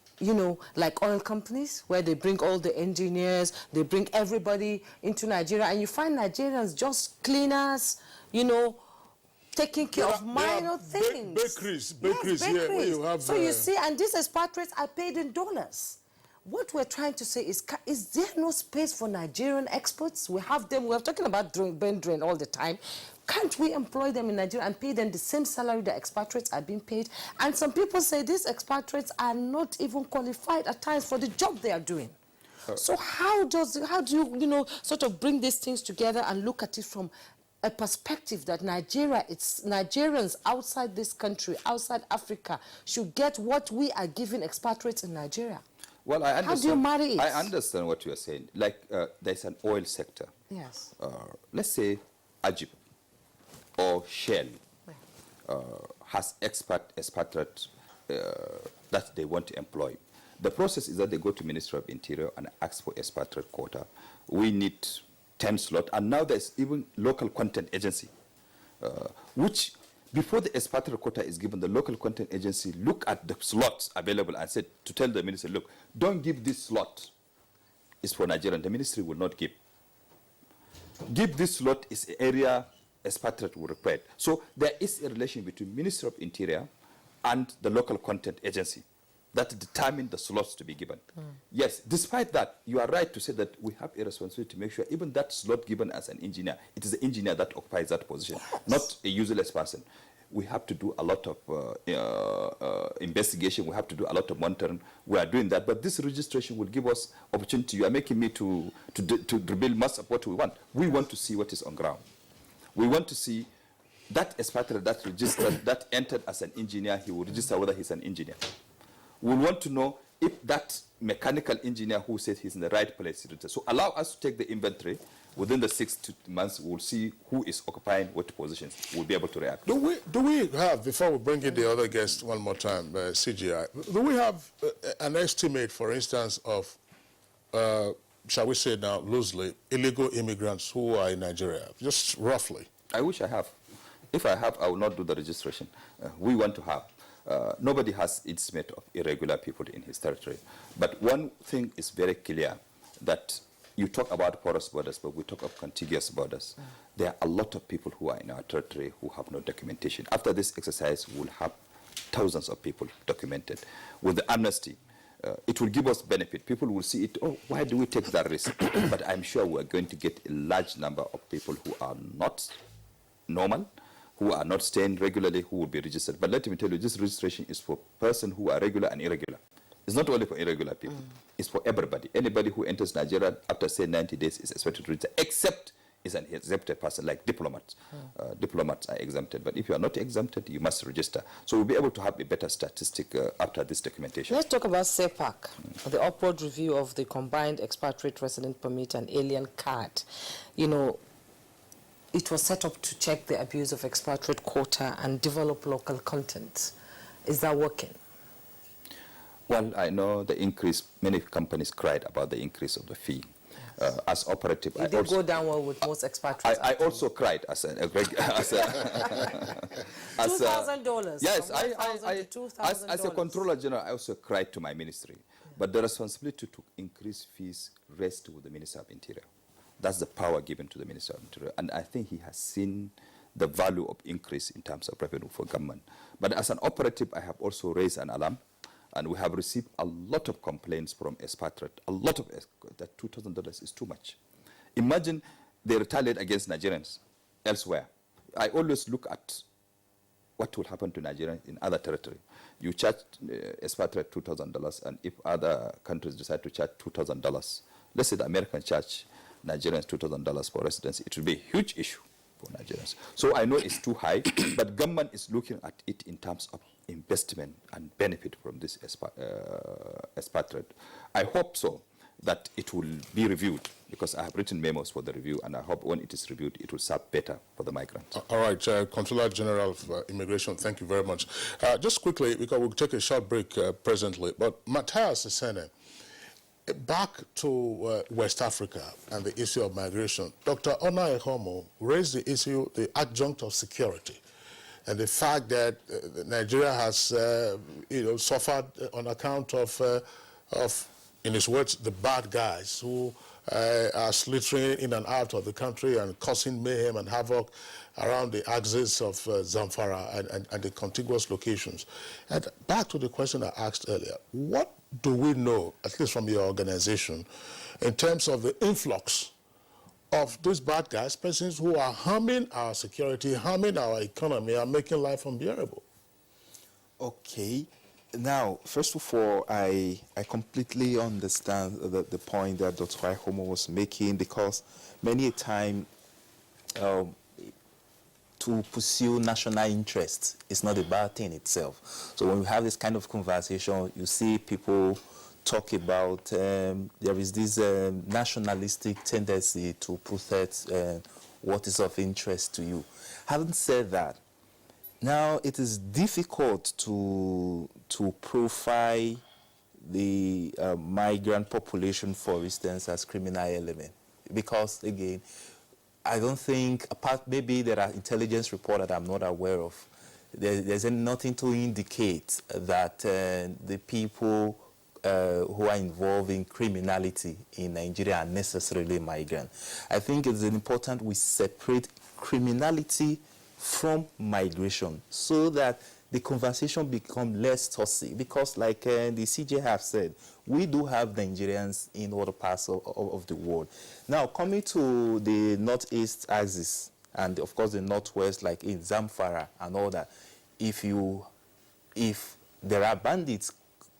Like oil companies, where they bring all the engineers, they bring everybody into Nigeria, and you find Nigerians just cleaners, taking care of minor things. Bakeries, yeah, where you have... So you see, and these expatriates are paid in dollars. What we're trying to say is there no space for Nigerian experts? We have them, we're talking about brain drain all the time. Can't we employ them in Nigeria and pay them the same salary that expatriates are being paid? And some people say these expatriates are not even qualified at times for the job they are doing. So how do you, sort of bring these things together and look at it from a perspective that Nigerians outside this country, outside Africa, should get what we are giving expatriates in Nigeria? Well, I understand. How do you marry it? I understand what you are saying. Like, there's an oil sector. Yes. Let's say Egypt or Shell has expatriate that they want to employ. The process is that they go to Ministry of Interior and ask for expatriate quota. We need 10 slots, and now there's even local content agency, which before the expatriate quota is given, the local content agency look at the slots available and said to tell the ministry, look, don't give this slot. It's for Nigerian. The ministry will not give. Give this slot is an area expatriate will require. So there is a relation between Ministry of Interior and the local content agency that determine the slots to be given. Yes, despite that, you are right to say that we have a responsibility to make sure even that slot given as an engineer, it is the engineer that occupies that position, not a useless person. We have to do a lot of investigation. We have to do a lot of monitoring. We are doing that, but this registration will give us opportunity. You are making me to reveal much of what we want. We want to see what is on ground. We want to see that expatriate that registered, that entered as an engineer, he will register whether he's an engineer. We want to know if that mechanical engineer who says he's in the right place, so allow us to take the inventory. Within the 6 months, we'll see who is occupying what positions. We'll be able to react. Do we have, before we bring in the other guest one more time, CGI, do we have an estimate, for instance, of, shall we say now loosely, illegal immigrants who are in Nigeria, just roughly? I wish I have. If I have, I will not do the registration. We want to have. Nobody has estimate of irregular people in his territory. But one thing is very clear, that you talk about porous borders, but we talk of contiguous borders. There are a lot of people who are in our territory who have no documentation. After this exercise, we'll have thousands of people documented. With the amnesty, it will give us benefit. People will see it, oh, why do we take that risk? But I'm sure we're going to get a large number of people who are not normal, who are not staying regularly, who will be registered. But let me tell you, this registration is for persons who are regular and irregular. It's not only for irregular people. It's for everybody. Anybody who enters Nigeria after, say, 90 days is expected to register, except is an exempted person, like diplomats. Diplomats are exempted. But if you are not exempted, you must register. So we'll be able to have a better statistic after this documentation. Let's talk about CEPAC, the upward review of the combined expatriate resident permit and alien card. You know, it was set up to check the abuse of expatriate quota and develop local content. Is that working? Well, I know the increase, many companies cried about the increase of the fee. As operative, it did go down well with most expatriates. I also cried as a $2,000. Yes, as a controller general, I also cried to my ministry. But the responsibility to increase fees rests with the Minister of Interior. That's the power given to the Minister of Interior. And I think he has seen the value of increase in terms of revenue for government. But as an operative, I have also raised an alarm. And we have received a lot of complaints from expatriates, that $2,000 is too much. Imagine they retaliate against Nigerians elsewhere. I always look at what will happen to Nigerians in other territory. You charge expatriate $2,000, and if other countries decide to charge $2,000, let's say the Americans charge Nigerians $2,000 for residency, it will be a huge issue for Nigerians. So I know it's too high, but government is looking at it in terms of investment and benefit from this expatriate. I hope so, that it will be reviewed, because I have written memos for the review, and I hope when it is reviewed, it will serve better for the migrants. All right, Controller General of Immigration, thank you very much. Just quickly, because we'll take a short break presently, but Matthias Sene, back to West Africa and the issue of migration. Dr. Ona Ehomo raised the issue, the adjunct of security, and the fact that Nigeria has, suffered on account of, in his words, the bad guys who are slithering in and out of the country and causing mayhem and havoc around the axis of Zamfara and the contiguous locations. And back to the question I asked earlier, what do we know, at least from your organization, in terms of the influx of these bad guys, persons who are harming our security, harming our economy, and making life unbearable? Okay. Now, first of all, I completely understand the point that Dr. Ihomo was making, because many a time to pursue national interest is not a bad thing itself. So when we have this kind of conversation, you see people talk about there is this nationalistic tendency to protect what is of interest to you. Having said that, now it is difficult to profile the migrant population, for instance, as criminal element, because again, I don't think, apart maybe there are intelligence reports that I'm not aware of, there's nothing to indicate that the people who are involved in criminality in Nigeria are necessarily migrants. I think it's important we separate criminality from migration so that the conversation becomes less toxic, because like the CJ have said, we do have Nigerians in other parts of the world. Now, coming to the northeast axis, and of course the northwest, like in Zamfara and all that, if there are bandits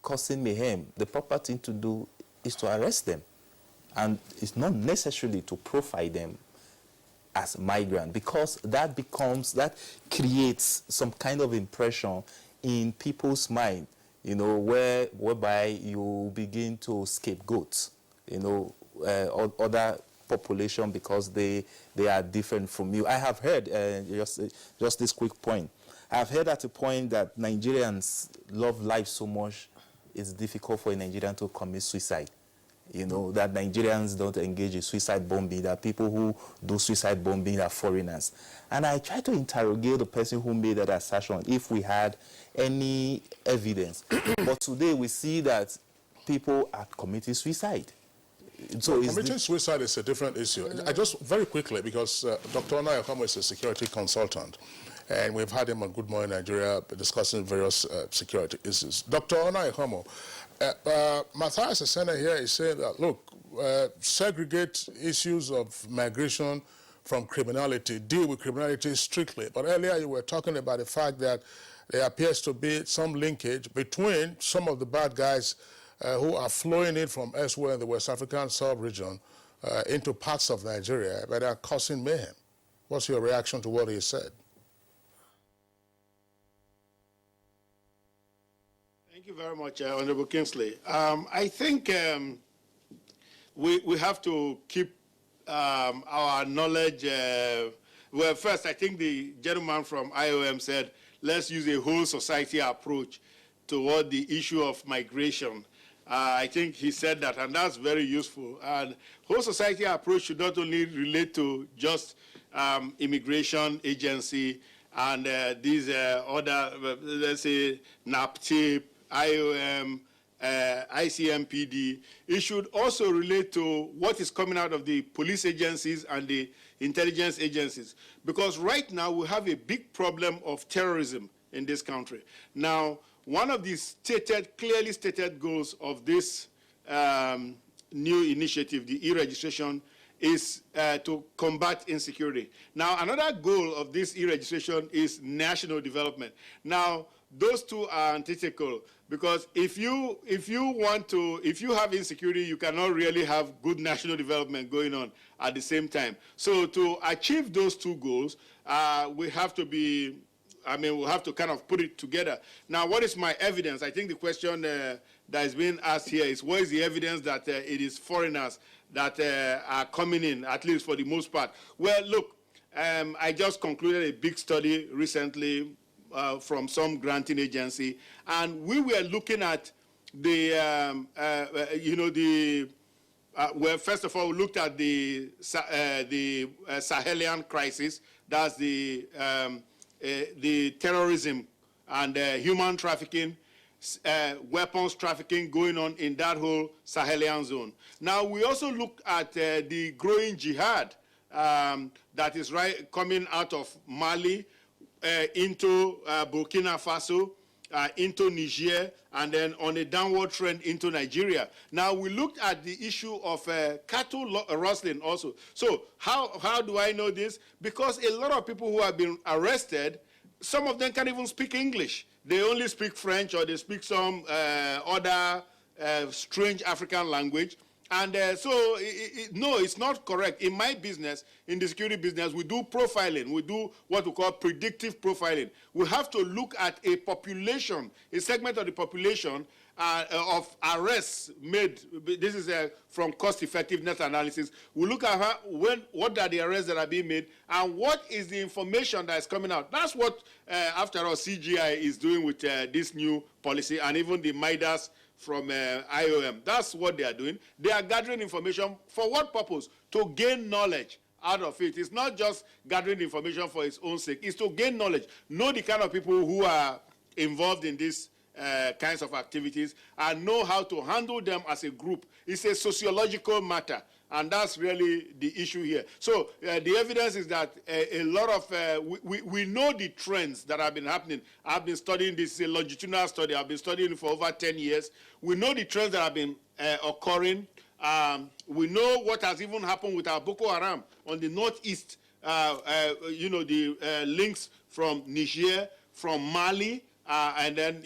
causing mayhem, the proper thing to do is to arrest them. And it's not necessarily to profile them as migrant, because that creates some kind of impression in people's mind. you know, whereby you begin to scapegoat, you know, other population because they are different from you. I have heard, just this quick point, I've heard at a point that Nigerians love life so much, it's difficult for a Nigerian to commit suicide. You know, that Nigerians don't engage in suicide bombing, that people who do suicide bombing are foreigners. And I tried to interrogate the person who made that assertion if we had any evidence. But today we see that people are committing suicide. So committing suicide is a different issue. I just, very quickly, because Dr. Onayokomo is a security consultant, and we've had him on Good Morning Nigeria discussing various security issues. Dr. Onayokomo, Matthias Essena here is saying that, look, segregate issues of migration from criminality, deal with criminality strictly. But earlier you were talking about the fact that there appears to be some linkage between some of the bad guys who are flowing in from elsewhere in the West African sub-region into parts of Nigeria, but are causing mayhem. What's your reaction to what he said? Thank you very much, Honorable Kingsley. I think we have to keep our knowledge. Well, first, I think the gentleman from IOM said, let's use a whole society approach toward the issue of migration. I think he said that, and that's very useful. And whole society approach should not only relate to just immigration agency and these other, let's say, NAPTIP, IOM, ICMPD. It should also relate to what is coming out of the police agencies and the intelligence agencies. Because right now we have a big problem of terrorism in this country. Now, one of the clearly stated goals of this new initiative, the e-registration, is to combat insecurity. Now, another goal of this e-registration is national development. Now, those two are antithetical because if you have insecurity, you cannot really have good national development going on at the same time. So to achieve those two goals, we have to be, we'll have to kind of put it together. Now, what is my evidence? I think the question that is being asked here is, what is the evidence that it is foreigners that are coming in, at least for the most part? Well, look, I just concluded a big study recently from some granting agency, and we were looking at the, well, first of all, we looked at the Sahelian crisis. That's the terrorism and human trafficking, weapons trafficking going on in that whole Sahelian zone. Now, we also looked at the growing jihad that is coming out of Mali into Burkina Faso, into Niger, and then on a downward trend into Nigeria. Now, we looked at the issue of cattle rustling also. So how do I know this? Because a lot of people who have been arrested, some of them can't even speak English. They only speak French, or they speak some other strange African language. And so, no, it's not correct. In my business, in the security business, we do profiling. We do what we call predictive profiling. We have to look at a population, a segment of the population of arrests made. This is from cost-effectiveness analysis. We look at what are the arrests that are being made, and what is the information that is coming out. That's what, after all, CGI is doing with this new policy, and even the MIDAS from IOM. That's what they are doing. They are gathering information. For what purpose? To gain knowledge out of it. It's not just gathering information for its own sake. It's to gain knowledge, know the kind of people who are involved in these kinds of activities, and know how to handle them as a group. It's a sociological matter, and that's really the issue here. So the evidence is that a lot of, we know the trends that have been happening. I've been studying this, a longitudinal study. I've been studying it for over 10 years. We know the trends that have been occurring. We know what has even happened with our Boko Haram on the northeast, the links from Niger, from Mali, and then,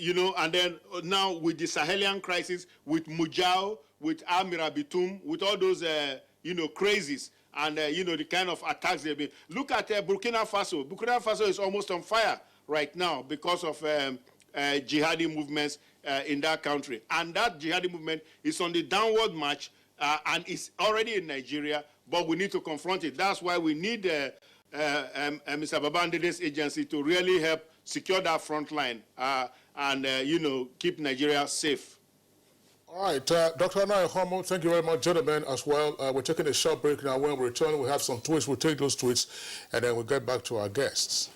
now with the Sahelian crisis, with Mujao, with Amirabitum, with all those, crazies, and, the kind of attacks they've been. Look at Burkina Faso. Burkina Faso is almost on fire right now because of jihadi movements in that country. And that jihadi movement is on the downward march and is already in Nigeria, but we need to confront it. That's why we need Mr. Babande's agency to really help secure that front line and, you know, keep Nigeria safe. All right, Dr. Anaya Homo, thank you very much, gentlemen, as well. We're taking a short break now. When we return, we have some tweets. We'll take those tweets, and then we'll get back to our guests.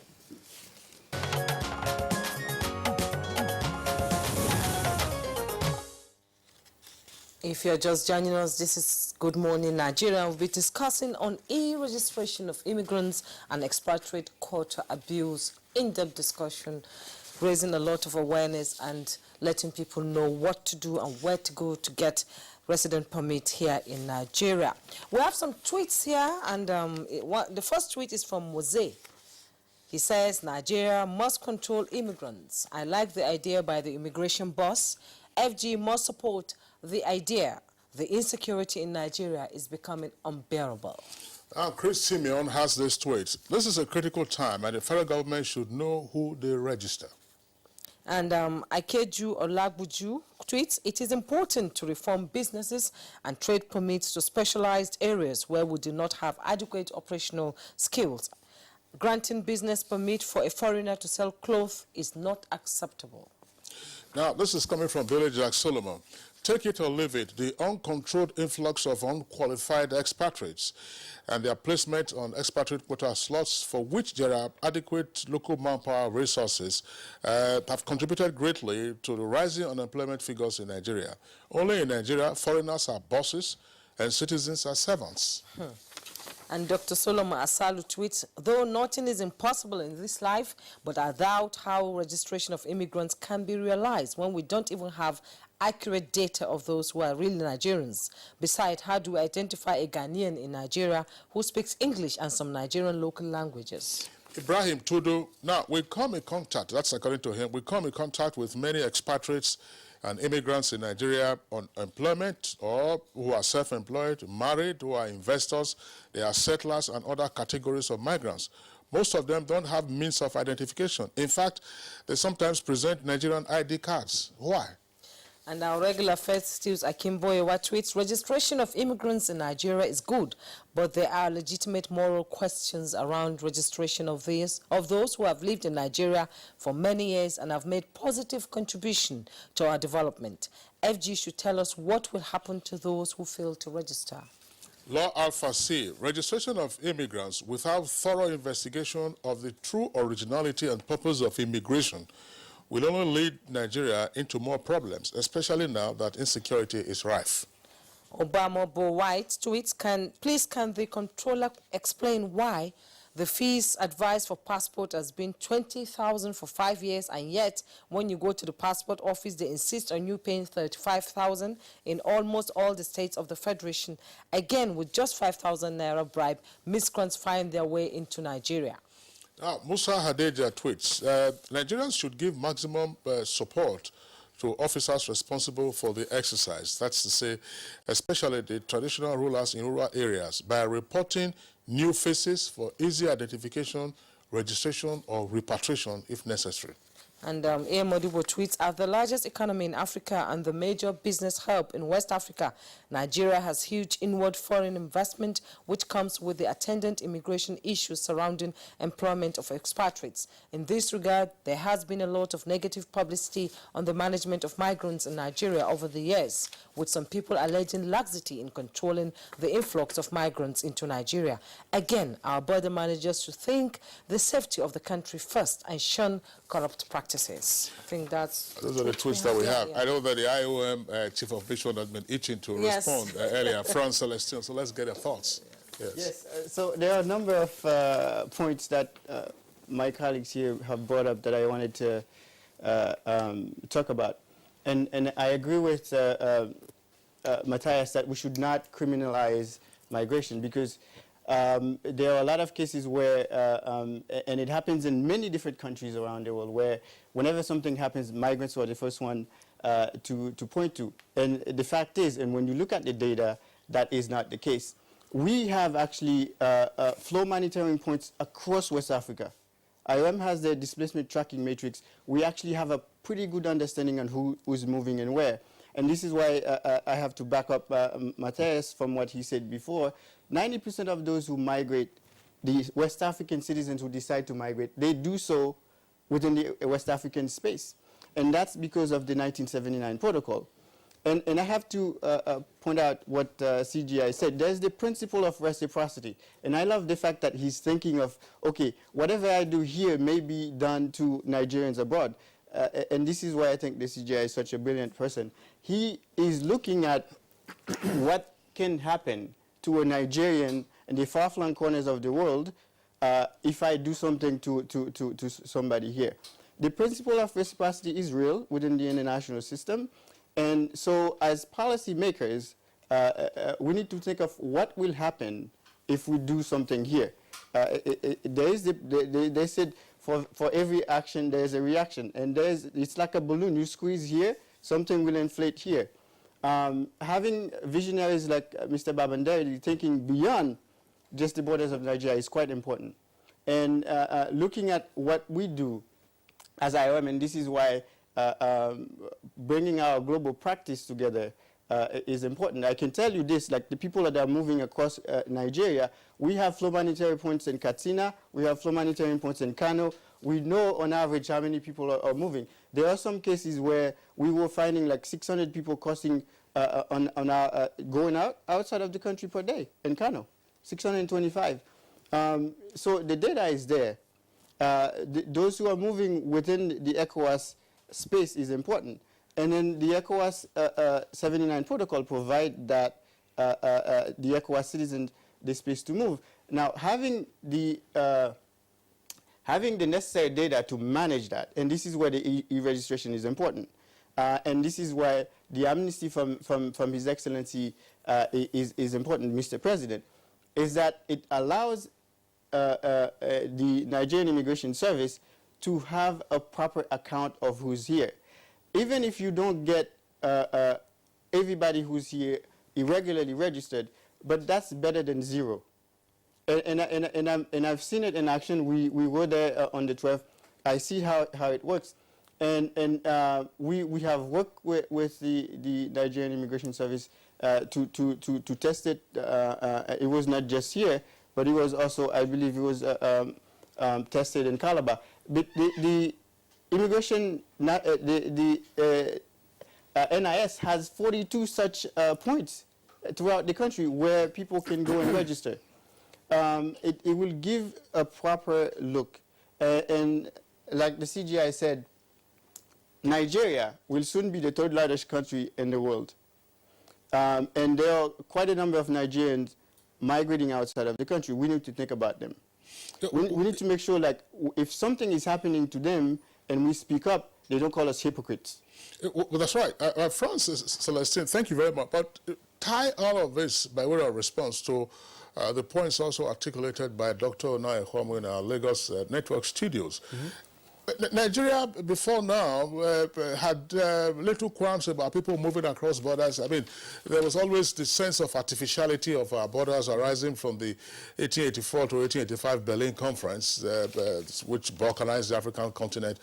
If you're just joining us, this is Good Morning Nigeria. We'll be discussing on e-registration of immigrants and expatriate quota abuse. In-depth discussion, raising a lot of awareness and letting people know what to do and where to go to get resident permit here in Nigeria. We have some tweets here, and the first tweet is from Mose. He says, Nigeria must control immigrants. I like the idea by the immigration boss. FG must support the idea. The insecurity in Nigeria is becoming unbearable. Chris Simeon has this tweet. This is a critical time, and the federal government should know who they register. And Ikeju Olagbuju tweets, it is important to reform businesses and trade permits to specialized areas where we do not have adequate operational skills. Granting business permit for a foreigner to sell clothes is not acceptable. Now, this is coming from Billy Jack Solomon. Take it or leave it, the uncontrolled influx of unqualified expatriates and their placement on expatriate quota slots for which there are adequate local manpower resources have contributed greatly to the rising unemployment figures in Nigeria. Only in Nigeria, foreigners are bosses and citizens are servants. And Dr. Solomon Asalu tweets, though nothing is impossible in this life, but I doubt how registration of immigrants can be realized when we don't even have accurate data of those who are really Nigerians. Besides, how do we identify a Ghanaian in Nigeria who speaks English and some Nigerian local languages? Ibrahim Tudu, now we come in contact, that's according to him, we come in contact with many expatriates and immigrants in Nigeria on employment or who are self-employed, married, who are investors, they are settlers and other categories of migrants. Most of them don't have means of identification. In fact, they sometimes present Nigerian ID cards. Why? And our regular first Steves Akimboyewa tweets, registration of immigrants in Nigeria is good, but there are legitimate moral questions around registration of those who have lived in Nigeria for many years and have made positive contribution to our development. FG should tell us what will happen to those who fail to register. Law Alpha C, registration of immigrants without thorough investigation of the true originality and purpose of immigration will only lead Nigeria into more problems, especially now that insecurity is rife. Obama Bo White tweets, please can the controller explain why the fees advised for passport has been 20,000 for 5 years, and yet when you go to the passport office, they insist on you paying 35,000 in almost all the states of the Federation. Again, with just 5,000 naira bribe, miscreants find their way into Nigeria. Now, Musa Hadeja tweets, Nigerians should give maximum support to officers responsible for the exercise. That's to say, especially the traditional rulers in rural areas, by reporting new faces for easy identification, registration, or repatriation if necessary. And Modibo tweets, as the largest economy in Africa and the major business hub in West Africa, Nigeria has huge inward foreign investment, which comes with the attendant immigration issues surrounding employment of expatriates. In this regard, there has been a lot of negative publicity on the management of migrants in Nigeria over the years, with some people alleging laxity in controlling the influx of migrants into Nigeria. Again, our border managers should think the safety of the country first and shun corrupt practices. I think that's... Those are the tweets that we have. Yeah. I know that the IOM Chief of Mission has been itching to respond earlier, Franz Celestin, so let's get your thoughts. Yes, so there are a number of points that my colleagues here have brought up that I wanted to talk about. And I agree with Matthias that we should not criminalize migration because there are a lot of cases where, and it happens in many different countries around the world, where whenever something happens, migrants are the first one to point to. And the fact is, and when you look at the data, that is not the case. We have actually flow monitoring points across West Africa. IOM has the displacement tracking matrix. We actually have a pretty good understanding on who's moving and where. And this is why I have to back up Matthias from what he said before. 90% of those who migrate, the West African citizens who decide to migrate, they do so within the West African space. And that's because of the 1979 protocol. And I have to point out what CGI said. There's the principle of reciprocity. And I love the fact that he's thinking of, okay, whatever I do here may be done to Nigerians abroad. And this is why I think the CGI is such a brilliant person. He is looking at what can happen to a Nigerian in the far-flung corners of the world if I do something to somebody here. The principle of reciprocity is real within the international system. And so as policymakers, we need to think of what will happen if we do something here. They said for every action, there's a reaction. And it's like a balloon. You squeeze here, something will inflate here. Having visionaries like Mr. Babandari thinking beyond just the borders of Nigeria is quite important. And looking at what we do as IOM, and this is why bringing our global practice together is important. I can tell you this, like the people that are moving across Nigeria, we have flow monitoring points in Katsina, we have flow monitoring points in Kano. We know on average how many people are moving. There are some cases where we were finding like 600 people crossing going outside of the country per day in Kano, 625. So the data is there. Those who are moving within the ECOWAS space is important. And then the ECOWAS 79 protocol provide that the ECOWAS citizens the space to move. Now, having the necessary data to manage that, and this is where the e-registration is important. And this is why the amnesty from His Excellency is important, Mr. President, is that it allows the Nigerian Immigration Service to have a proper account of who's here. Even if you don't get everybody who's here irregularly registered, but that's better than zero. And I've seen it in action. We were there on the 12th. I see how it works. And we have worked with the Nigerian Immigration Service to test it. It was not just here, but it was also, I believe it was tested in Calabar. But the immigration, the NIS has 42 such points throughout the country where people can go and register. It will give a proper look. And like the CGI said, Nigeria will soon be the third largest country in the world. And there are quite a number of Nigerians migrating outside of the country. We need to think about them. We need to make sure, like, if something is happening to them and we speak up, they don't call us hypocrites. Well, that's right. Francis Celestine, thank you very much. But tie all of this by way of response to the points also articulated by Dr. Onai Ekwamu in our Lagos network studios. Mm-hmm. Nigeria, before now, had little qualms about people moving across borders. I mean, there was always the sense of artificiality of our borders arising from the 1884 to 1885 Berlin Conference, which balkanized the African continent,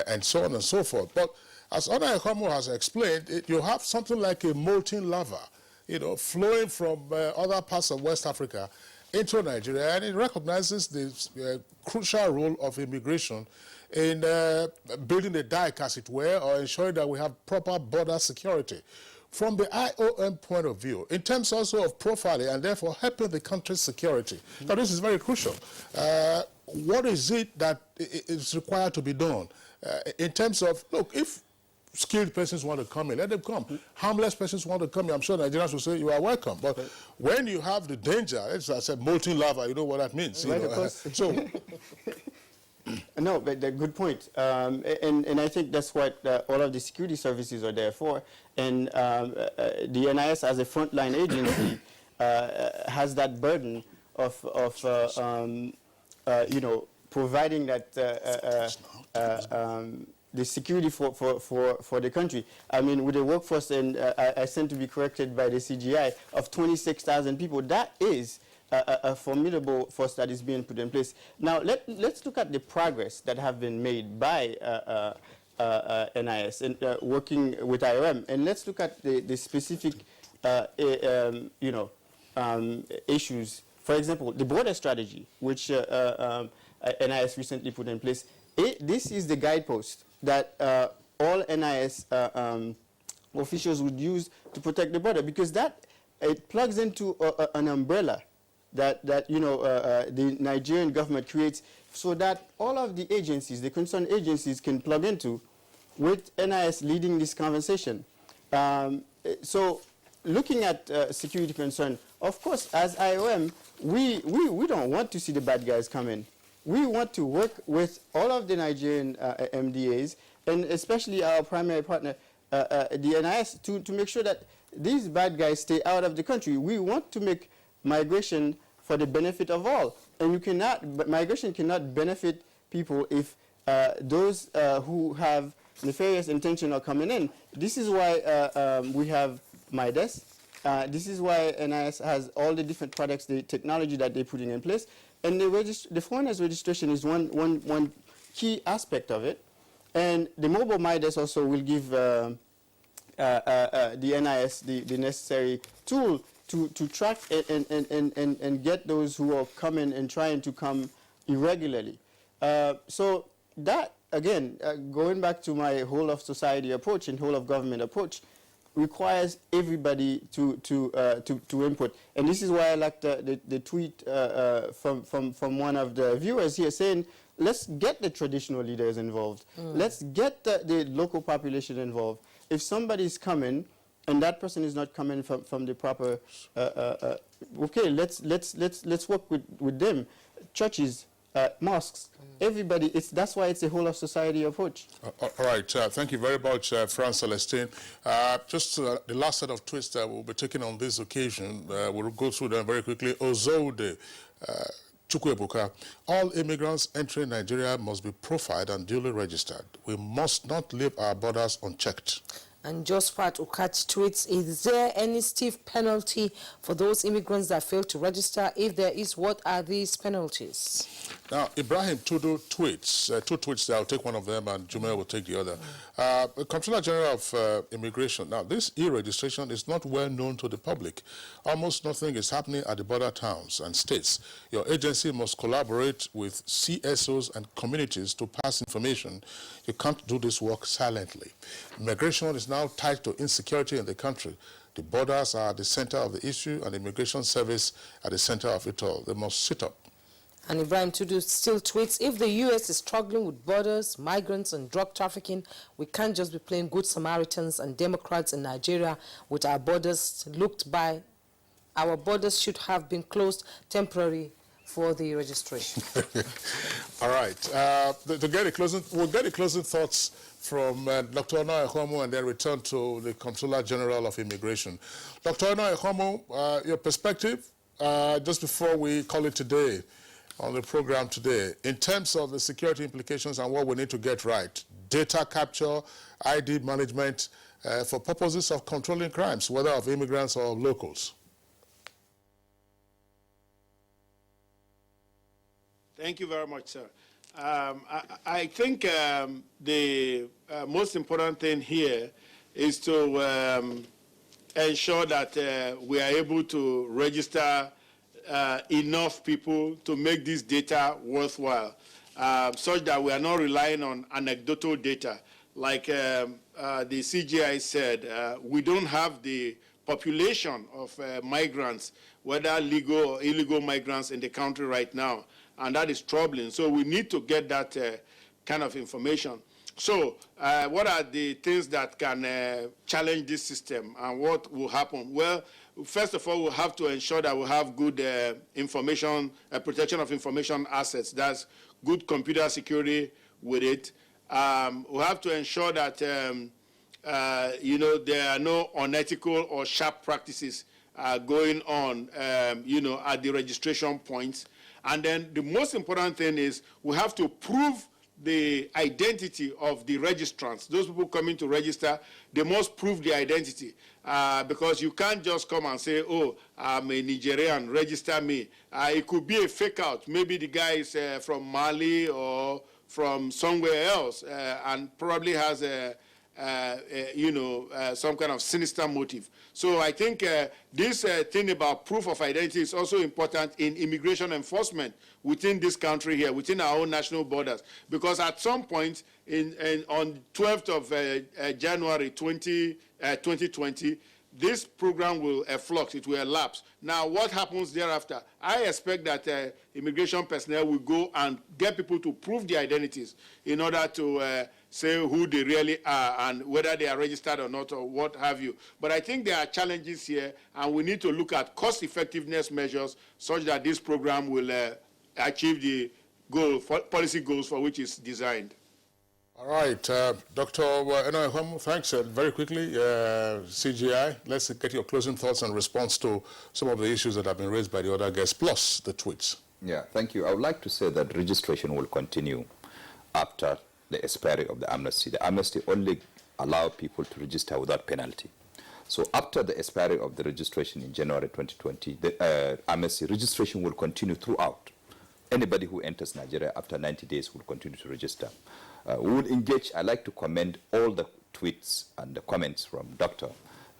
and so on and so forth. But as Onai Ekwamu has explained, you have something like a molten lava, you know, flowing from other parts of West Africa into Nigeria, and it recognizes the crucial role of immigration in building the dike, as it were, or ensuring that we have proper border security. From the IOM point of view, in terms also of profiling and therefore helping the country's security, now this is very crucial. What is it that is required to be done in terms of, look, if skilled persons want to come in, let them come. Harmless persons want to come in, I'm sure Nigerians will say you are welcome. But when you have the danger, as I said, molten lava, you know what that means. Right, you know? Of course. So, no, but good point. And I think that's what all of the security services are there for. And the NIS as a frontline agency has that burden of you know, providing that the security for the country. I mean, with a workforce, and I stand to be corrected by the CGI, of 26,000 people, that is a formidable force that is being put in place. Now, let's look at the progress that have been made by NIS and working with IOM. And let's look at the specific, issues. For example, the border strategy, which NIS recently put in place. This is the guidepost that all NIS officials would use to protect the border, because it plugs into an umbrella that the Nigerian government creates, so that all of the agencies, the concerned agencies, can plug into, with NIS leading this conversation. So looking at security concern, of course, as IOM, we don't want to see the bad guys come in. We want to work with all of the Nigerian MDAs, and especially our primary partner, the NIS, to make sure that these bad guys stay out of the country. We want to make migration for the benefit of all. And migration cannot benefit people if those who have nefarious intention are coming in. This is why we have MIDES. This is why NIS has all the different products, the technology that they're putting in place. And the foreigners registration is one key aspect of it. And the mobile MIDES also will give the NIS the necessary tool to track and get those who are coming and trying to come irregularly. So that, again, going back to my whole of society approach and whole of government approach, requires everybody to input. And this is why I like the tweet from one of the viewers here saying, let's get the traditional leaders involved. Let's get the local population involved. If somebody's coming and that person is not coming from the proper, okay, let's work with them. Churches, mosques, everybody. That's why it's a whole of society approach. All right. Thank you very much, Franz Celestine. Just the last set of tweets that we'll be taking on this occasion, we'll go through them very quickly. Ozode Chukwuebuka, all immigrants entering Nigeria must be profiled and duly registered. We must not leave our borders unchecked. And Josephat Ukachi tweets, is there any stiff penalty for those immigrants that fail to register? If there is, what are these penalties? Now, Ibrahim Tudu tweets, two tweets there. I'll take one of them and Jumel will take the other. The Comptroller General of Immigration. Now, this e-registration is not well known to the public. Almost nothing is happening at the border towns and states. Your agency must collaborate with CSOs and communities to pass information. You can't do this work silently. Immigration is now tied to insecurity in the country. The borders are at the center of the issue, and the immigration service at the center of it all. They must sit up. And Ibrahim Tudu still tweets, if the U.S. is struggling with borders, migrants, and drug trafficking, we can't just be playing good Samaritans and Democrats in Nigeria with our borders looked by. Our borders should have been closed temporarily for the registration. All right. We'll get the closing thoughts from Dr. Ono Ekhomu and then return to the Comptroller General of Immigration. Dr. Ono Ekhomu, your perspective, just before we call it today, on the program today, in terms of the security implications and what we need to get right, data capture, ID management, for purposes of controlling crimes, whether of immigrants or of locals. Thank you very much, sir. I think the most important thing here is to ensure that we are able to register enough people to make this data worthwhile, such that we are not relying on anecdotal data. Like the CGI said, we don't have the population of migrants, whether legal or illegal migrants in the country right now, and that is troubling. So we need to get that kind of information. So what are the things that can challenge this system, and what will happen? Well, first of all, we'll have to ensure that we have good information, protection of information assets. That's good computer security with it. We'll have to ensure that, there are no unethical or sharp practices going on, at the registration points. And then the most important thing is we have to prove the identity of the registrants. Those people coming to register, they must prove the identity, because you can't just come and say, oh, I'm a Nigerian, register me. It could be a fake out. Maybe the guy is from Mali or from somewhere else and probably has some kind of sinister motive. So I think this thing about proof of identity is also important in immigration enforcement within this country here, within our own national borders, because at some point on 12th of January 2020, this program will flux, it will elapse. Now, what happens thereafter? I expect that immigration personnel will go and get people to prove their identities in order to say who they really are and whether they are registered or not or what have you. But I think there are challenges here, and we need to look at cost-effectiveness measures such that this program will achieve the goal, policy goals for which it's designed. All right, Dr. Enohom, thanks. Very quickly, CGI, let's get your closing thoughts and response to some of the issues that have been raised by the other guests, plus the tweets. Yeah, thank you. I would like to say that registration will continue after the expiry of the amnesty. The amnesty only allows people to register without penalty. So after the expiry of the registration in January 2020, the amnesty registration will continue throughout. Anybody who enters Nigeria after 90 days will continue to register. We will engage. I like to commend all the tweets and the comments from Doctor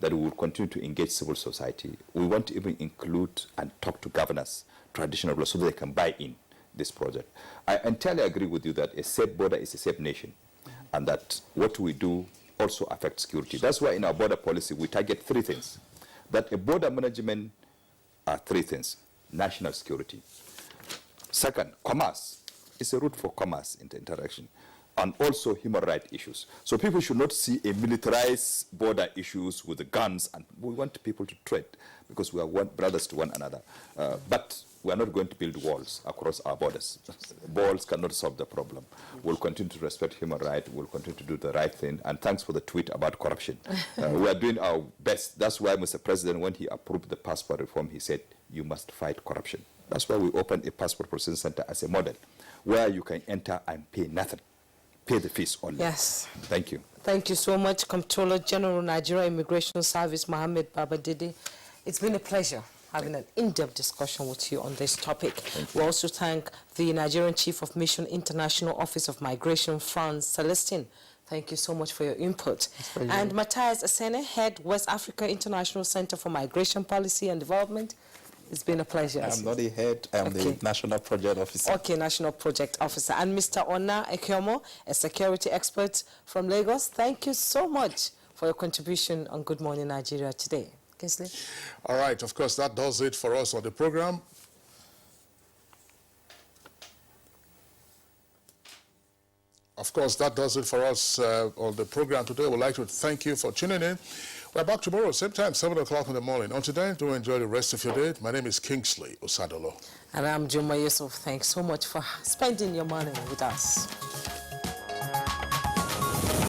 that we will continue to engage civil society. We want to even include and talk to governors, traditional rulers, so that they can buy in this project. I entirely agree with you that a safe border is a safe nation, and that what we do also affects security. That's why in our border policy we target three things. That a border management are three things: national security. Second, commerce. It's a route for commerce interaction. And also human rights issues. So people should not see a militarized border issues with the guns, and we want people to trade because we are brothers to one another. But we are not going to build walls across our borders. Walls cannot solve the problem. We'll continue to respect human rights. We'll continue to do the right thing. And thanks for the tweet about corruption. We are doing our best. That's why Mr. President, when he approved the passport reform, he said, you must fight corruption. That's why we opened a passport processing center as a model where you can enter and pay nothing. Pay the fees only. Yes. Thank you. Thank you so much, Comptroller General, Nigeria Immigration Service, Mohammed Babadede. It's been a pleasure having an in-depth discussion with you on this topic. We also thank the Nigerian Chief of Mission International Office of Migration, Franz Celestin. Thank you so much for your input. And Matthias Asene, Head, West Africa International Center for Migration Policy and Development. It's been a pleasure. I'm not the head, I'm the National Project Officer. Okay, National Project Officer. And Mr. Ona Ekyomo, a security expert from Lagos. Thank you so much for your contribution on Good Morning Nigeria today. Kingsley? All right, of course, that does it for us on the program. Of course, that does it for us on the program today. We'd like to thank you for tuning in. We're back tomorrow, same time, 7 o'clock in the morning. Until then, do enjoy the rest of your day. My name is Kingsley Osadolo. And I'm Juma Yusuf. Thanks so much for spending your morning with us.